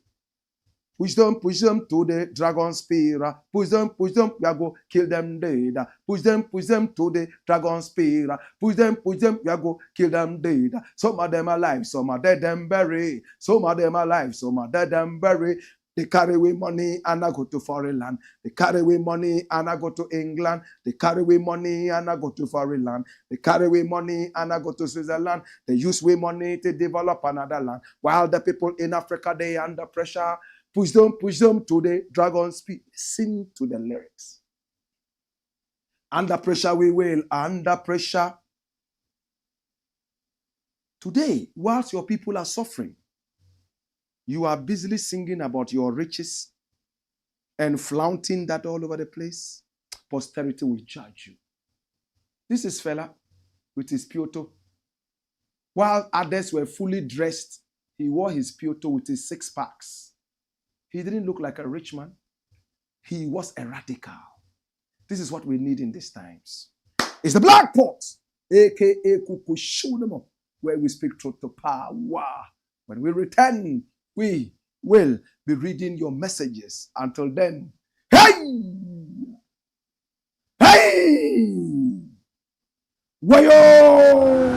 push them to the dragon spear. Push them, we are go kill them dead. Push them to the dragon spear. Push them, we are go kill them dead. Some of them alive, some are dead and buried. Some of them alive, some are dead and buried. They carry away money and I go to foreign land. They carry away money and I go to England. They carry away money and I go to foreign land. They carry away money and I go to Switzerland. They use away money to develop another land. While the people in Africa, they under pressure. Push them to the dragon speed. Sing to the lyrics. Under pressure we will, under pressure. Today, whilst your people are suffering, you are busily singing about your riches and flaunting that all over the place. Posterity will judge you. This is Fela with his Pioto. While others were fully dressed, he wore his Pioto with his 6 packs. He didn't look like a rich man. He was a radical. This is what we need in these times. It's the Blakk Pot, a.k.a. Kukushunamo, where we speak truth to power. When we return, we will be reading your messages. Until then, hey! Hey! Wayo!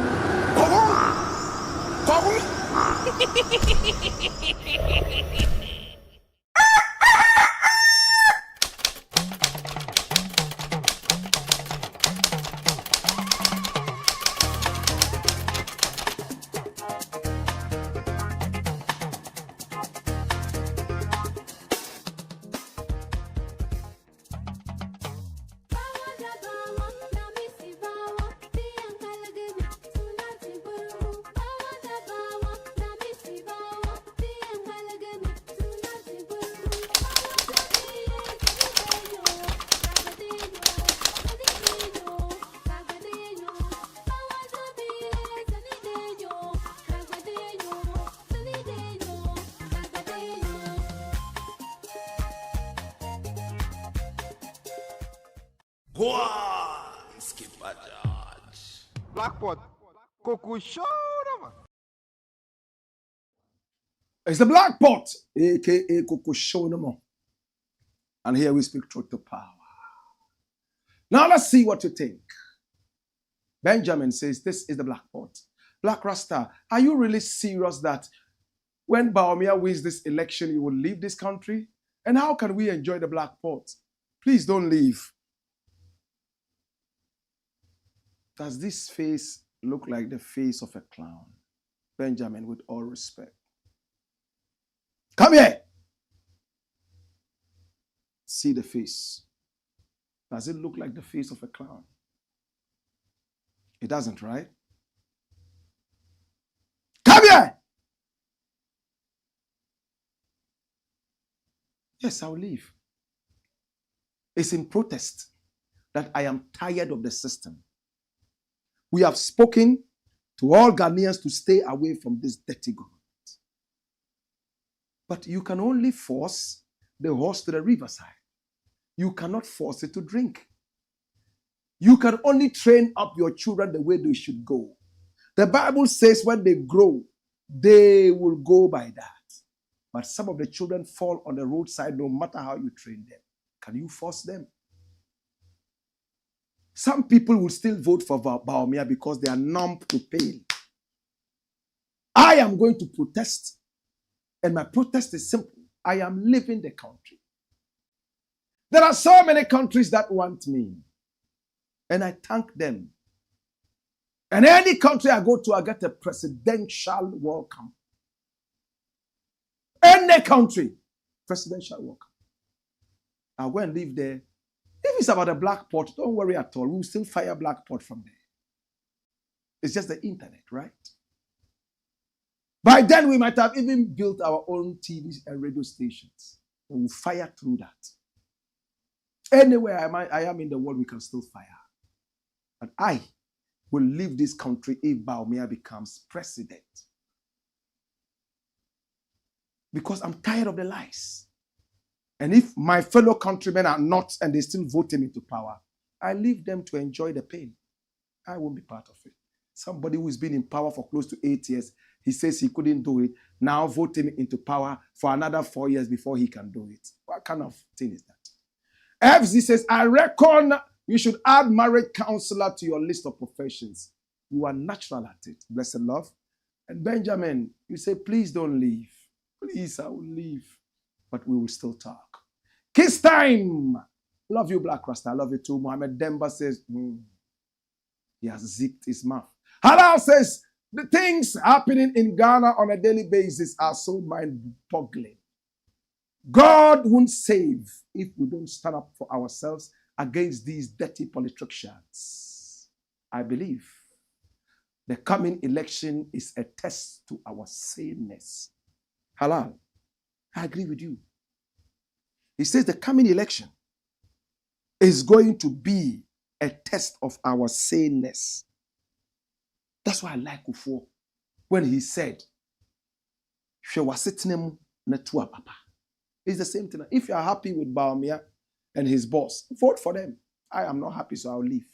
Blakk pot. Coco show, man. It's the Blakk Pot, a.k.a. Kukushunamo. And here we speak truth to power. Now let's see what you think. Benjamin says, this is the Blakk Pot. Blakk Rasta, are you really serious that when Bawumia wins this election, you will leave this country? And how can we enjoy the Blakk Pot? Please don't leave. Does this face look like the face of a clown? Benjamin, with all respect. Come here. See the face. Does it look like the face of a clown? It doesn't, right? Come here. Yes, I'll leave. It's in protest that I am tired of the system. We have spoken to all Ghanaians to stay away from this dirty government. But you can only force the horse to the riverside. You cannot force it to drink. You can only train up your children the way they should go. The Bible says when they grow, they will go by that. But some of the children fall on the roadside no matter how you train them. Can you force them? Some people will still vote for Bawumia because they are numb to pain. I am going to protest, and my protest is simple. I am leaving the country. There are so many countries that want me. And I thank them. And any country I go to, I get a presidential welcome. Any country, presidential welcome. I'll go and live there. If it's about a black pot, don't worry at all. We'll still fire black pot from there. It's just the internet, right? By then, we might have even built our own TV and radio stations. And we'll fire through that. Anywhere I am in the world, we can still fire. But I will leave this country if Bawumia becomes president. Because I'm tired of the lies. And if my fellow countrymen are not and they still vote him into power, I leave them to enjoy the pain. I won't be part of it. Somebody who's been in power for close to 8 years, he says he couldn't do it. Now vote him into power for another 4 years before he can do it. What kind of thing is that? FZ says, I reckon you should add marriage counselor to your list of professions. You are natural at it. Blessed love. And Benjamin, you say, please don't leave. Please, I will leave. But we will still talk. Kiss time. Love you, Blakk Rasta. I love you too. Mohammed Demba says, he has zipped his mouth. Halal says, the things happening in Ghana on a daily basis are so mind-boggling. God won't save if we don't stand up for ourselves against these dirty politicians. I believe the coming election is a test to our saneness. Halal, I agree with you. He says the coming election is going to be a test of our saneness. That's why I like Ufo when he said, it's the same thing. If you are happy with Bawumia and his boss, vote for them. I am not happy, so I'll leave.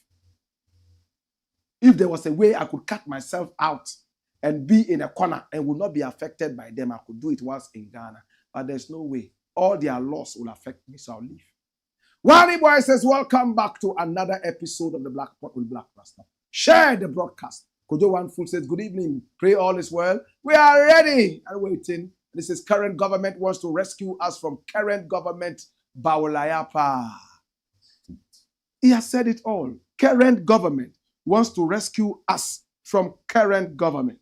If there was a way I could cut myself out and be in a corner and would not be affected by them, I could do it whilst in Ghana. But there's no way. All their loss will affect me, so I'll leave. Wally Boy says, welcome back to another episode of the Black Pot with Blakk Rasta. Share the broadcast. Kojo One Fool says, good evening. Pray all is well. We are ready and waiting. This is current government wants to rescue us from current government Bawulayapa. He has said it all. Current government wants to rescue us from current government.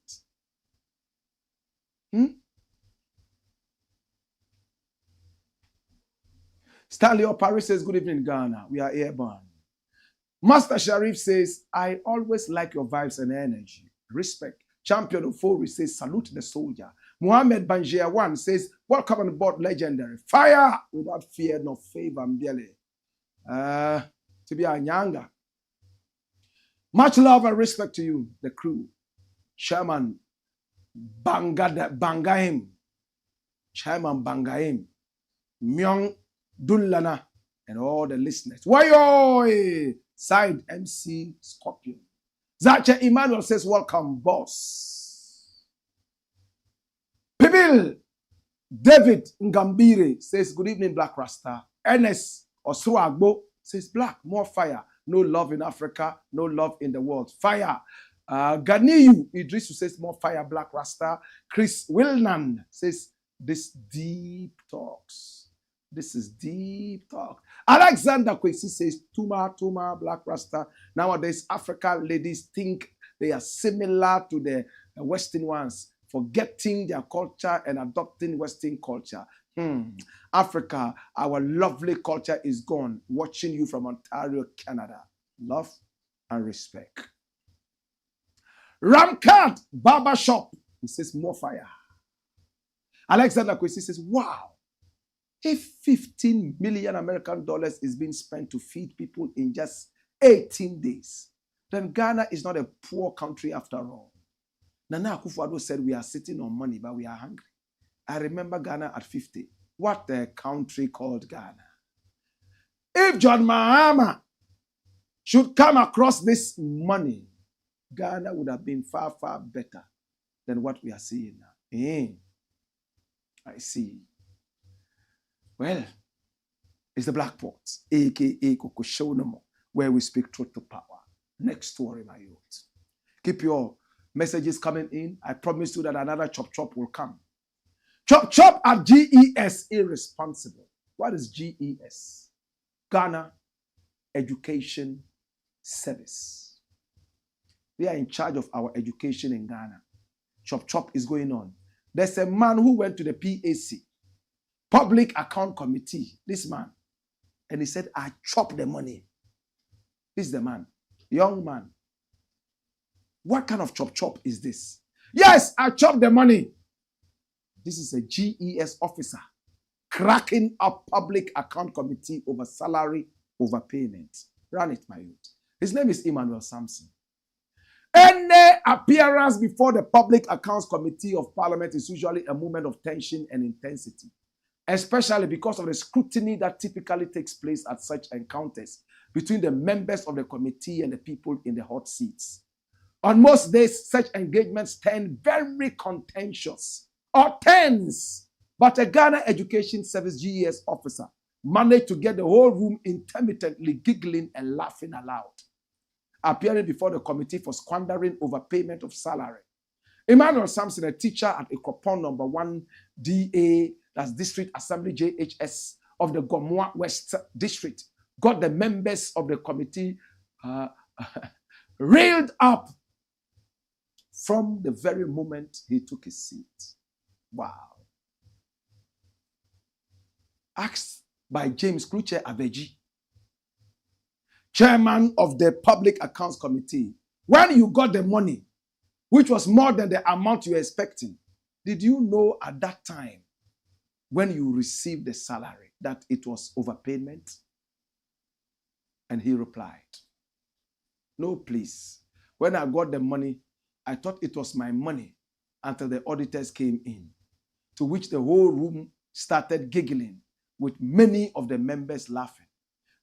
Stanley Opari says, good evening, Ghana. We are airborne. Master Sharif says, I always like your vibes and energy. Respect. Champion of Fori says, salute the soldier. Mohammed Banjia One says, welcome on board, legendary. Fire without fear nor favor, Mbiele. To be a nyanga. Much love and respect to you, the crew. Chairman Bangaim. Chairman Bangaim. Myong Dunlana. And all the listeners. Wayo! Side MC Scorpion. Zacha Emmanuel says, welcome, boss. Pibil David Ngambire says, good evening, Blakk Rasta. Ernest Osruagbo says, Blakk, more fire. No love in Africa, no love in the world. Fire. Ganiyu Idrisu says, more fire, Blakk Rasta. Chris Wilnan says, this deep talks. This is deep talk. Alexander Kwesi says, Tuma, Blakk Rasta. Nowadays, African ladies think they are similar to the Western ones, forgetting their culture and adopting Western culture. Africa, our lovely culture is gone. Watching you from Ontario, Canada. Love and respect. Ramkat Barbershop. He says, more fire. Alexander Kwesi says, wow. If 15 million American dollars is being spent to feed people in just 18 days, then Ghana is not a poor country after all. Nana Akufo-Addo said we are sitting on money, but we are hungry. I remember Ghana at 50. What a country called Ghana. If John Mahama should come across this money, Ghana would have been far, far better than what we are seeing now. I see. Well, it's the Black Pot, a.k.a. Koko Show No More, where we speak truth to power. Next story, my youth. Keep your messages coming in. I promise you that another chop will come. Chop at GES Irresponsible. What is GES? Ghana Education Service. They are in charge of our education in Ghana. Chop is going on. There's a man who went to the PAC, Public Account Committee, this man, and he said, I chop the money. This is the man, young man. What kind of chop is this? Yes, I chop the money. This is a GES officer cracking up Public Account Committee over salary overpayment. Run it, my youth. His name is Emmanuel Sampson. Any appearance before the Public Accounts Committee of Parliament is usually a moment of tension and intensity, especially because of the scrutiny that typically takes place at such encounters between the members of the committee and the people in the hot seats. On most days, such engagements turn very contentious or tense, but a Ghana Education Service GES officer managed to get the whole room intermittently giggling and laughing aloud, appearing before the committee for squandering overpayment of salary. Emmanuel Sampson, a teacher at Ekropon number 1 DA, that's District Assembly JHS of the Gomoa West District, got the members of the committee railed up from the very moment he took his seat. Wow. Asked by James Kluche Abeji, chairman of the Public Accounts Committee, when you got the money, which was more than the amount you were expecting, did you know at that time when you received the salary that it was overpayment? And he replied, no, please. When I got the money, I thought it was my money until the auditors came in, to which the whole room started giggling, with many of the members laughing.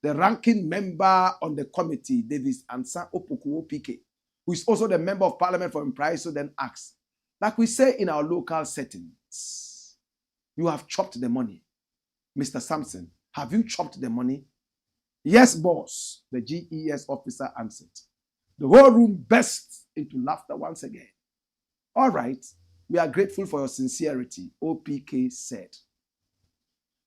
The ranking member on the committee, Davis Ansa Opokuo PK, who is also the member of parliament for Impraiso, then asked, like we say in our local settings, you have chopped the money. Mr. Sampson, have you chopped the money? Yes, boss, the GES officer answered. The whole room burst into laughter once again. All right, we are grateful for your sincerity, OPK said.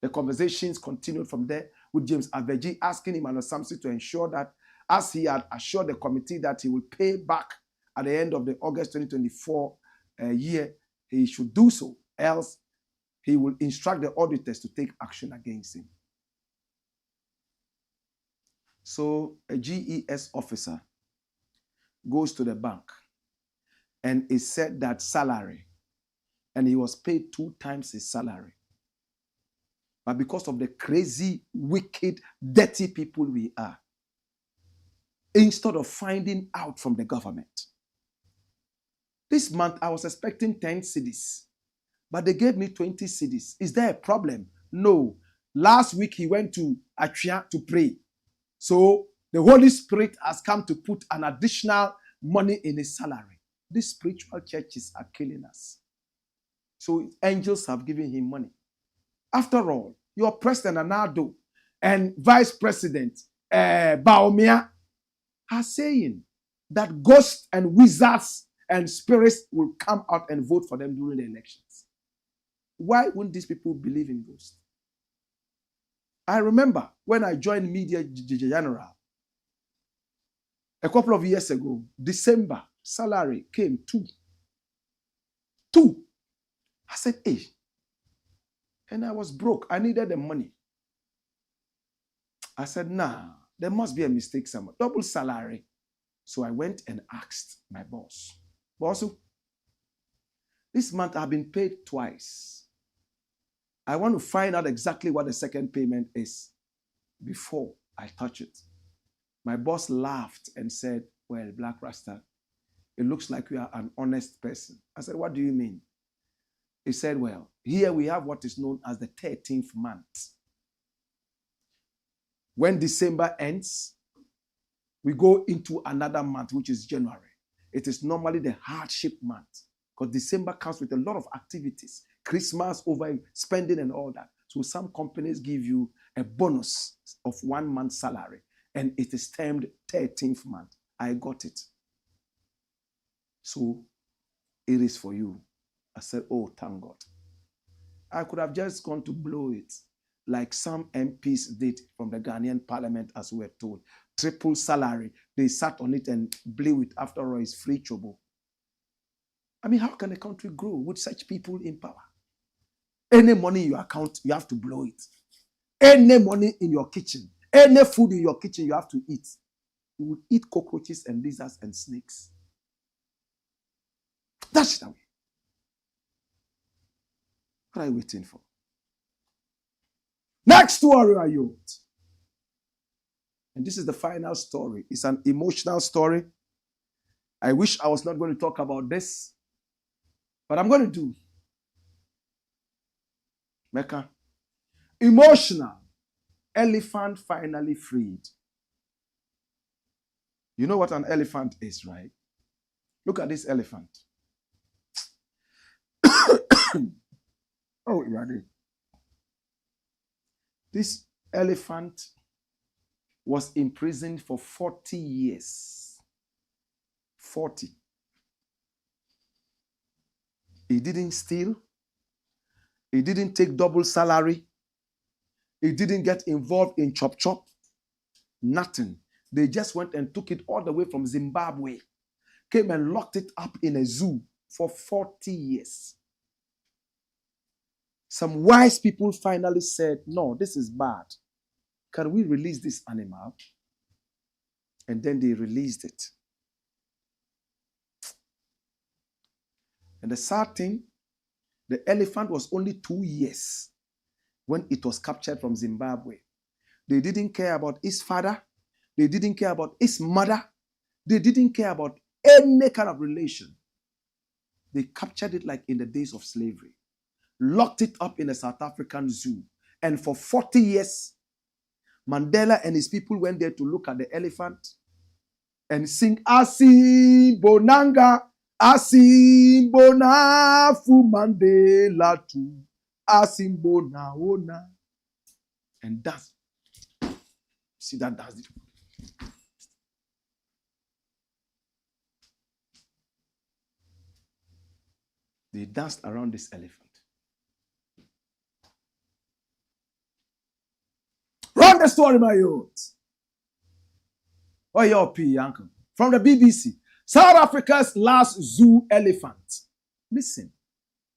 The conversations continued from there, with James Aveji asking Emmanuel Sampson to ensure that, as he had assured the committee that he will pay back at the end of the August 2024 year, he should do so, else he will instruct the auditors to take action against him. So a GES officer goes to the bank and is said that salary, and he was paid 2 times his salary. But because of the crazy, wicked, dirty people we are, instead of finding out from the government, this month I was expecting 10 cedis, but they gave me 20 cedis. Is there a problem? No. Last week he went to Atria to pray. So the Holy Spirit has come to put an additional money in his salary. These spiritual churches are killing us. So angels have given him money. After all, your President Anado and Vice President Baumia are saying that ghosts and wizards and spirits will come out and vote for them during the elections. Why wouldn't these people believe in ghosts? I remember when I joined Media General a couple of years ago, December, salary came 2. I said, hey. And I was broke. I needed the money. I said, nah, there must be a mistake somewhere. Double salary. So I went and asked my boss. Boss, this month I've been paid twice. I want to find out exactly what the second payment is before I touch it. My boss laughed and said, well, Blakk Rasta, it looks like you are an honest person. I said, what do you mean? He said, well, here we have what is known as the 13th month. When December ends, we go into another month, which is January. It is normally the hardship month because December comes with a lot of activities, Christmas, over spending and all that. So some companies give you a bonus of 1 month's salary, and it is termed 13th month. I got it. So it is for you. I said, oh, thank God. I could have just gone to blow it. like some MPs did from the Ghanaian parliament, as we were told. Triple salary. They sat on it and blew it. After all, it's free trouble. I mean, how can a country grow with such people in power? Any money in your account, you have to blow it. Any money in your kitchen, any food in your kitchen, you have to eat. You will eat cockroaches and lizards and snakes. That's the way. What are you waiting for? Next story, are you? And this is the final story. It's an emotional story. I wish I was not going to talk about this, but I'm going to do. Mecca. Emotional. Elephant finally freed. You know what an elephant is, right? Look at this elephant. Oh, ready. This elephant was imprisoned for 40 years. 40. He didn't steal. He didn't take double salary. He didn't get involved in chop. Nothing. They just went and took it all the way from Zimbabwe. Came and locked it up in a zoo for 40 years. Some wise people finally said, no, this is bad. Can we release this animal? And then they released it. And the sad thing, the elephant was only 2 years when it was captured from Zimbabwe. They didn't care about his father. They didn't care about his mother. They didn't care about any kind of relation. They captured it like in the days of slavery. Locked it up in a South African zoo. And for 40 years, Mandela and his people went there to look at the elephant and sing Asi Bonanga, Asi Bona Fu Mandela tu, Asi Bona Ona. And that's, see that, that's it. They danced around this elephant. Run the story, my youth. Oh, your P, uncle. From the BBC. South Africa's last zoo elephant. Listen.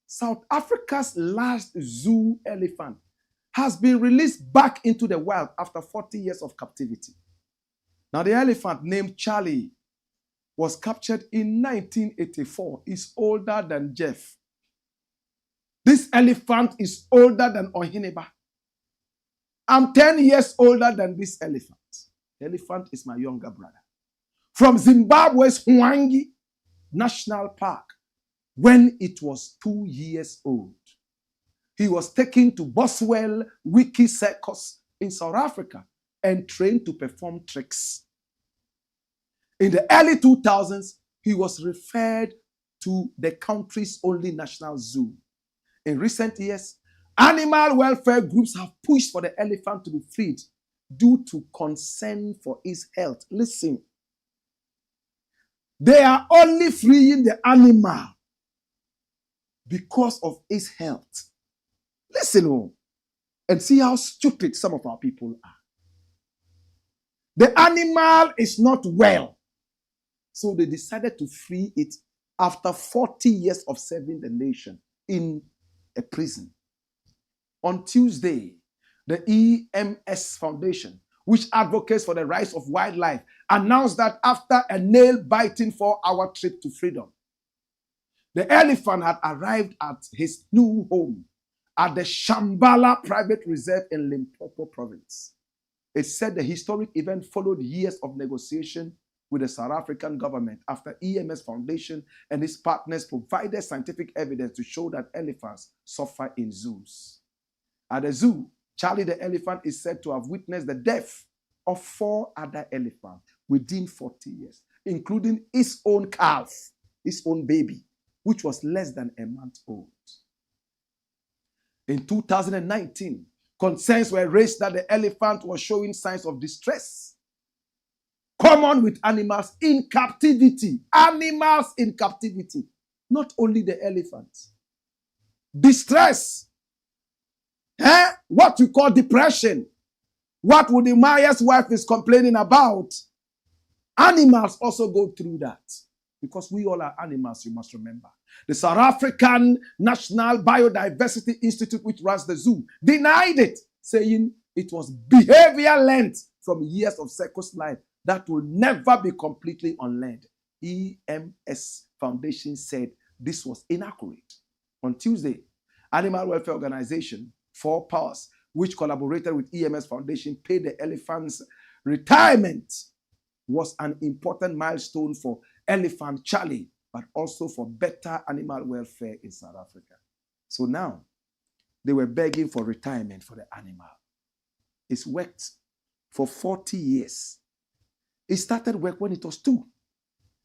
South Africa's last zoo elephant has been released back into the wild after 40 years of captivity. Now, the elephant named Charlie was captured in 1984. He's older than Jeff. This elephant is older than Ohineba. I'm 10 years older than this elephant. The elephant is my younger brother. From Zimbabwe's Hwangi National Park, when it was 2 years old. He was taken to Boswell Wiki Circus in South Africa and trained to perform tricks. In the early 2000s, he was referred to the country's only national zoo. In recent years, animal welfare groups have pushed for the elephant to be freed due to concern for his health. Listen, they are only freeing the animal because of his health. Listen, and see how stupid some of our people are. The animal is not well, so they decided to free it after 40 years of serving the nation in a prison. On Tuesday, the EMS Foundation, which advocates for the rights of wildlife, announced that after a nail-biting 4-hour trip to freedom, the elephant had arrived at his new home at the Shambhala Private Reserve in Limpopo Province. It said the historic event followed years of negotiation with the South African government after EMS Foundation and its partners provided scientific evidence to show that elephants suffer in zoos. At the zoo, Charlie the elephant is said to have witnessed the death of 4 other elephants within 40 years, including his own calf, his own baby, which was less than a month old. In 2019, concerns were raised that the elephant was showing signs of distress, common with animals in captivity. Animals in captivity, not only the elephants. Distress. What you call depression. What Wode Maya's wife is complaining about. Animals also go through that. Because we all are animals, you must remember. The South African National Biodiversity Institute, which runs the zoo, denied it, saying it was behavior learned from years of circus life that will never be completely unlearned. EMS Foundation said this was inaccurate. On Tuesday, Animal Welfare Organization, 4 Powers, which collaborated with EMS Foundation, paid the elephants' retirement. Was an important milestone for elephant Charlie, but also for better animal welfare in South Africa. So now, they were begging for retirement for the animal. It's worked for 40 years. It started work when it was 2.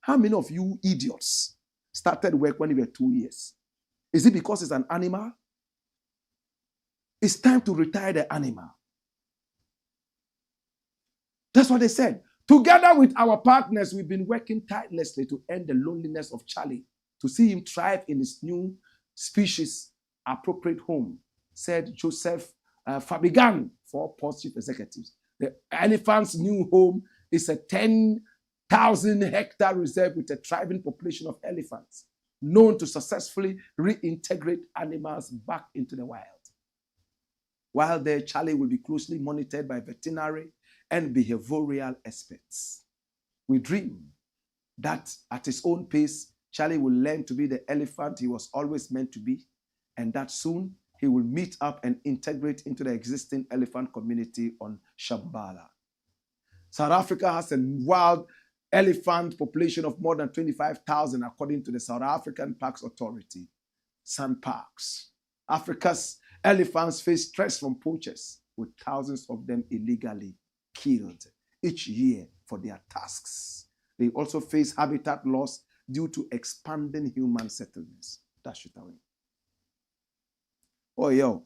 How many of you idiots started work when you were 2 years? Is it because it's an animal? It's time to retire the animal. That's what they said. Together with our partners, we've been working tirelessly to end the loneliness of Charlie, to see him thrive in his new species appropriate home, said Joseph Fabigan, for Port Chief Executives. The elephant's new home is a 10,000 hectare reserve with a thriving population of elephants, known to successfully reintegrate animals back into the wild. While there, Charlie will be closely monitored by veterinary and behavioral experts. We dream that at his own pace, Charlie will learn to be the elephant he was always meant to be, and that soon he will meet up and integrate into the existing elephant community on Shambhala. South Africa has a wild elephant population of more than 25,000, according to the South African Parks Authority, SANParks. Africa's elephants face stress from poachers, with thousands of them illegally killed each year for their tasks. They also face habitat loss due to expanding human settlements. Dash it away. Oh, yo.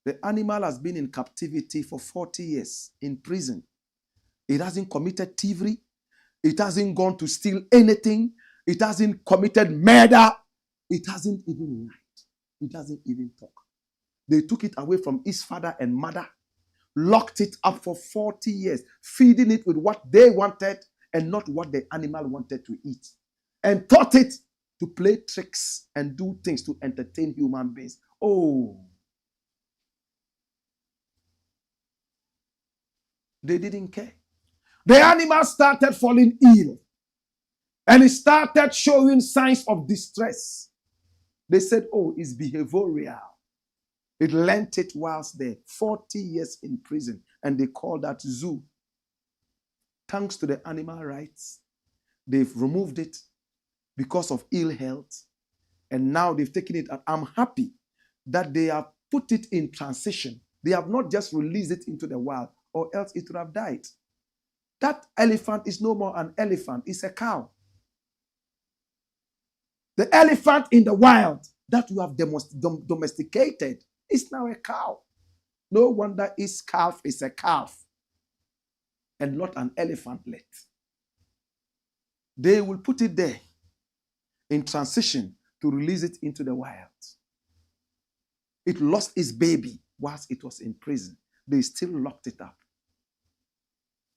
The animal has been in captivity for 40 years in prison. It hasn't committed thievery. It hasn't gone to steal anything. It hasn't committed murder. It hasn't even lied. It doesn't even talk. They took it away from its father and mother, locked it up for 40 years, feeding it with what they wanted and not what the animal wanted to eat, and taught it to play tricks and do things to entertain human beings. Oh, they didn't care. The animal started falling ill, and it started showing signs of distress. They said, oh, it's behavioral. It lent it whilst there, 40 years in prison, and they call that zoo. Thanks to the animal rights, they've removed it because of ill health, and now they've taken it, and I'm happy that they have put it in transition. They have not just released it into the wild, or else it would have died. That elephant is no more an elephant, it's a cow. The elephant in the wild that you have domesticated is now a cow. No wonder its calf is a calf and not an elephantlet. They will put it there in transition to release it into the wild. It lost its baby whilst it was in prison. They still locked it up.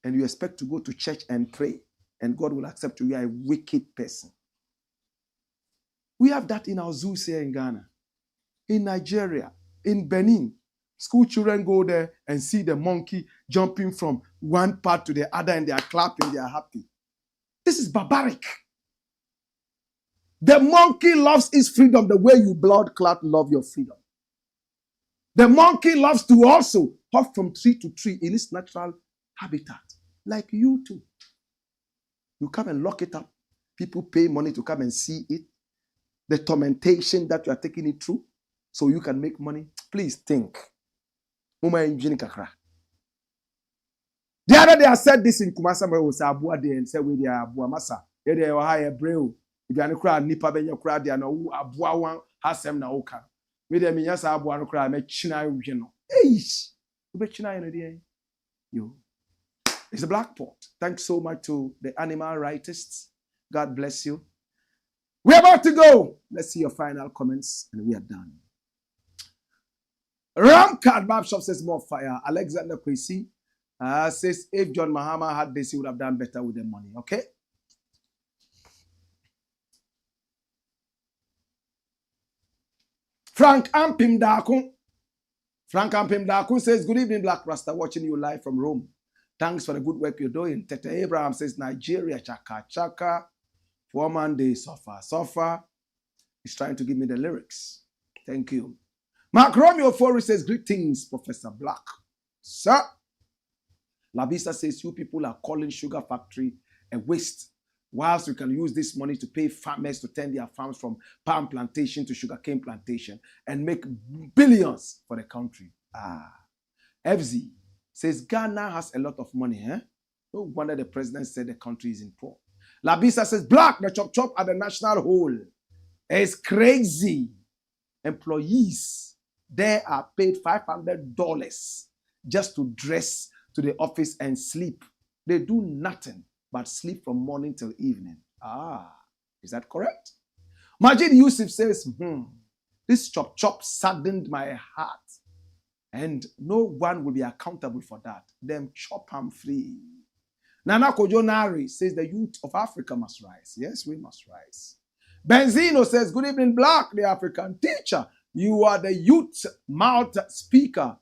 And you expect to go to church and pray, and God will accept you. You are a wicked person. We have that in our zoos here in Ghana, in Nigeria, in Benin. School children go there and see the monkey jumping from one part to the other, and they are clapping, they are happy. This is barbaric. The monkey loves its freedom the way you blood clot love your freedom. The monkey loves to also hop from tree to tree in its natural habitat, like you too. You come and lock it up. People pay money to come and see it. The tormentation that you are taking it through so you can make money. Please think. The other day I said this in Kumasa, where was Abua de and said, we are Abua Masa. They are high breu. If you are crowd, Nipa Benya crowd, they are no Abua one has them now. With them, yes, Abua no crowd, make China, you know. Eish, China, you. It's a black pot. Thanks so much to the animal rightists. God bless you. We're about to go. Let's see your final comments, and we are done. Ram Card Map Shop says more fire. Alexander Kwesi says if John Mahama had this, he would have done better with the money. Okay. Frank Ampim Daku says, good evening, Black Rasta, watching you live from Rome. Thanks for the good work you're doing. Tete Abraham says, Nigeria, chaka chaka. 4 man day, suffer. He's trying to give me the lyrics. Thank you. Mark Romeo Forey says, greetings, Professor Blakk. Sir. Labisa says, you people are calling sugar factory a waste, whilst we can use this money to pay farmers to turn their farms from palm plantation to sugarcane plantation and make billions for the country. FZ says, Ghana has a lot of money. No wonder the president said the country is in poor. Labisa says, Blakk, the chop at the national hall is crazy. Employees there are paid $500 just to dress to the office and sleep. They do nothing but sleep from morning till evening. Is that correct? Majid Yusuf says, this chop saddened my heart. And no one will be accountable for that. Them chop am free. Nana Kojonari says the youth of Africa must rise. Yes, we must rise. Benzino says, good evening, Blakk, the African teacher. You are the youth mouth speaker.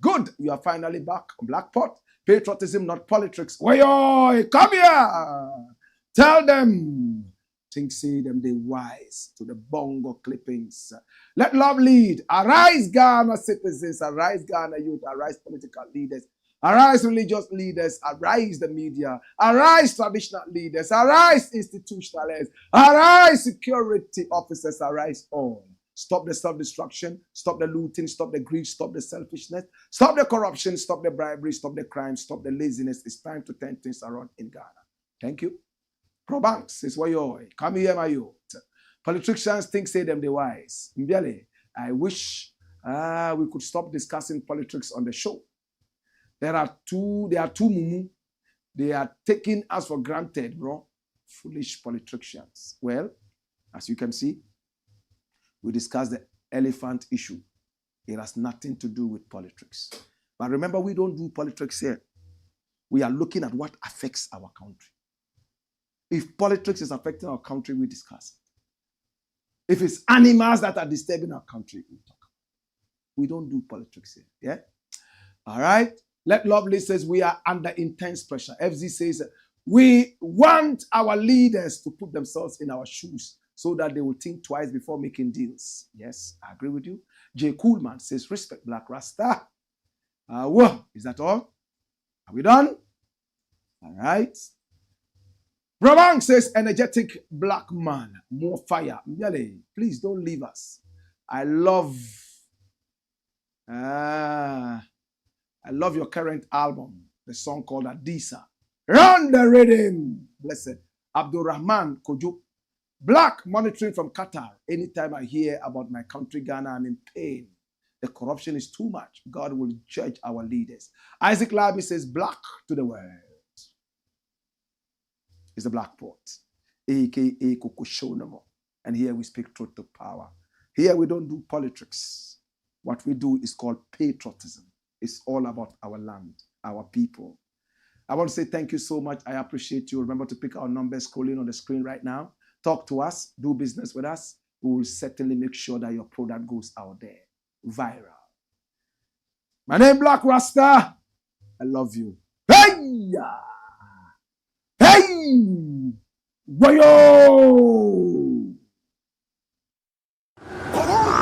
Good, you are finally back. Blackpot, patriotism, not politics. Oi, come here. Tell them. Think say them they wise to the bongo clippings. Let love lead. Arise, Ghana citizens. Arise, Ghana youth. Arise, political leaders. Arise, religious leaders. Arise, the media. Arise, traditional leaders. Arise, institutionalists. Arise, security officers. Arise, all. Stop the self-destruction. Stop the looting. Stop the greed. Stop the selfishness. Stop the corruption. Stop the bribery. Stop the crime. Stop the laziness. It's time to turn things around in Ghana. Thank you. Probanks says, come here, my youth. Politicians think say them the wise. Mbiale, I wish we could stop discussing politics on the show. There are two mumu. They are taking us for granted, bro. Foolish politicians. Well, as you can see, we discussed the elephant issue. It has nothing to do with politics. But remember, we don't do politics here. We are looking at what affects our country. If politics is affecting our country, we discuss it. If it's animals that are disturbing our country, we talk about it. We don't do politics here. Yeah? All right? Let Lovely says we are under intense pressure. FZ says we want our leaders to put themselves in our shoes so that they will think twice before making deals. Yes, I agree with you. J. Coolman says respect Black Rasta. Is that all? Are we done? All right. Brabang says, energetic black man, more fire. Mbiale, please don't leave us. I love your current album, the song called Adisa. Run the rhythm. Blessed. Abdurrahman Kojo. Blakk monitoring from Qatar. Anytime I hear about my country, Ghana, I'm in pain. The corruption is too much. God will judge our leaders. Isaac Labi says, Blakk to the world. Is the Blackpot, a.k.a. Kokoshonamo. And here we speak truth to power. Here we don't do politics. What we do is called patriotism. It's all about our land, our people. I want to say thank you so much. I appreciate you. Remember to pick our numbers scrolling on the screen right now. Talk to us. Do business with us. We will certainly make sure that your product goes out there. Viral. My name is Black Rasta. I love you. Hey! Hey! Wayo! Come on!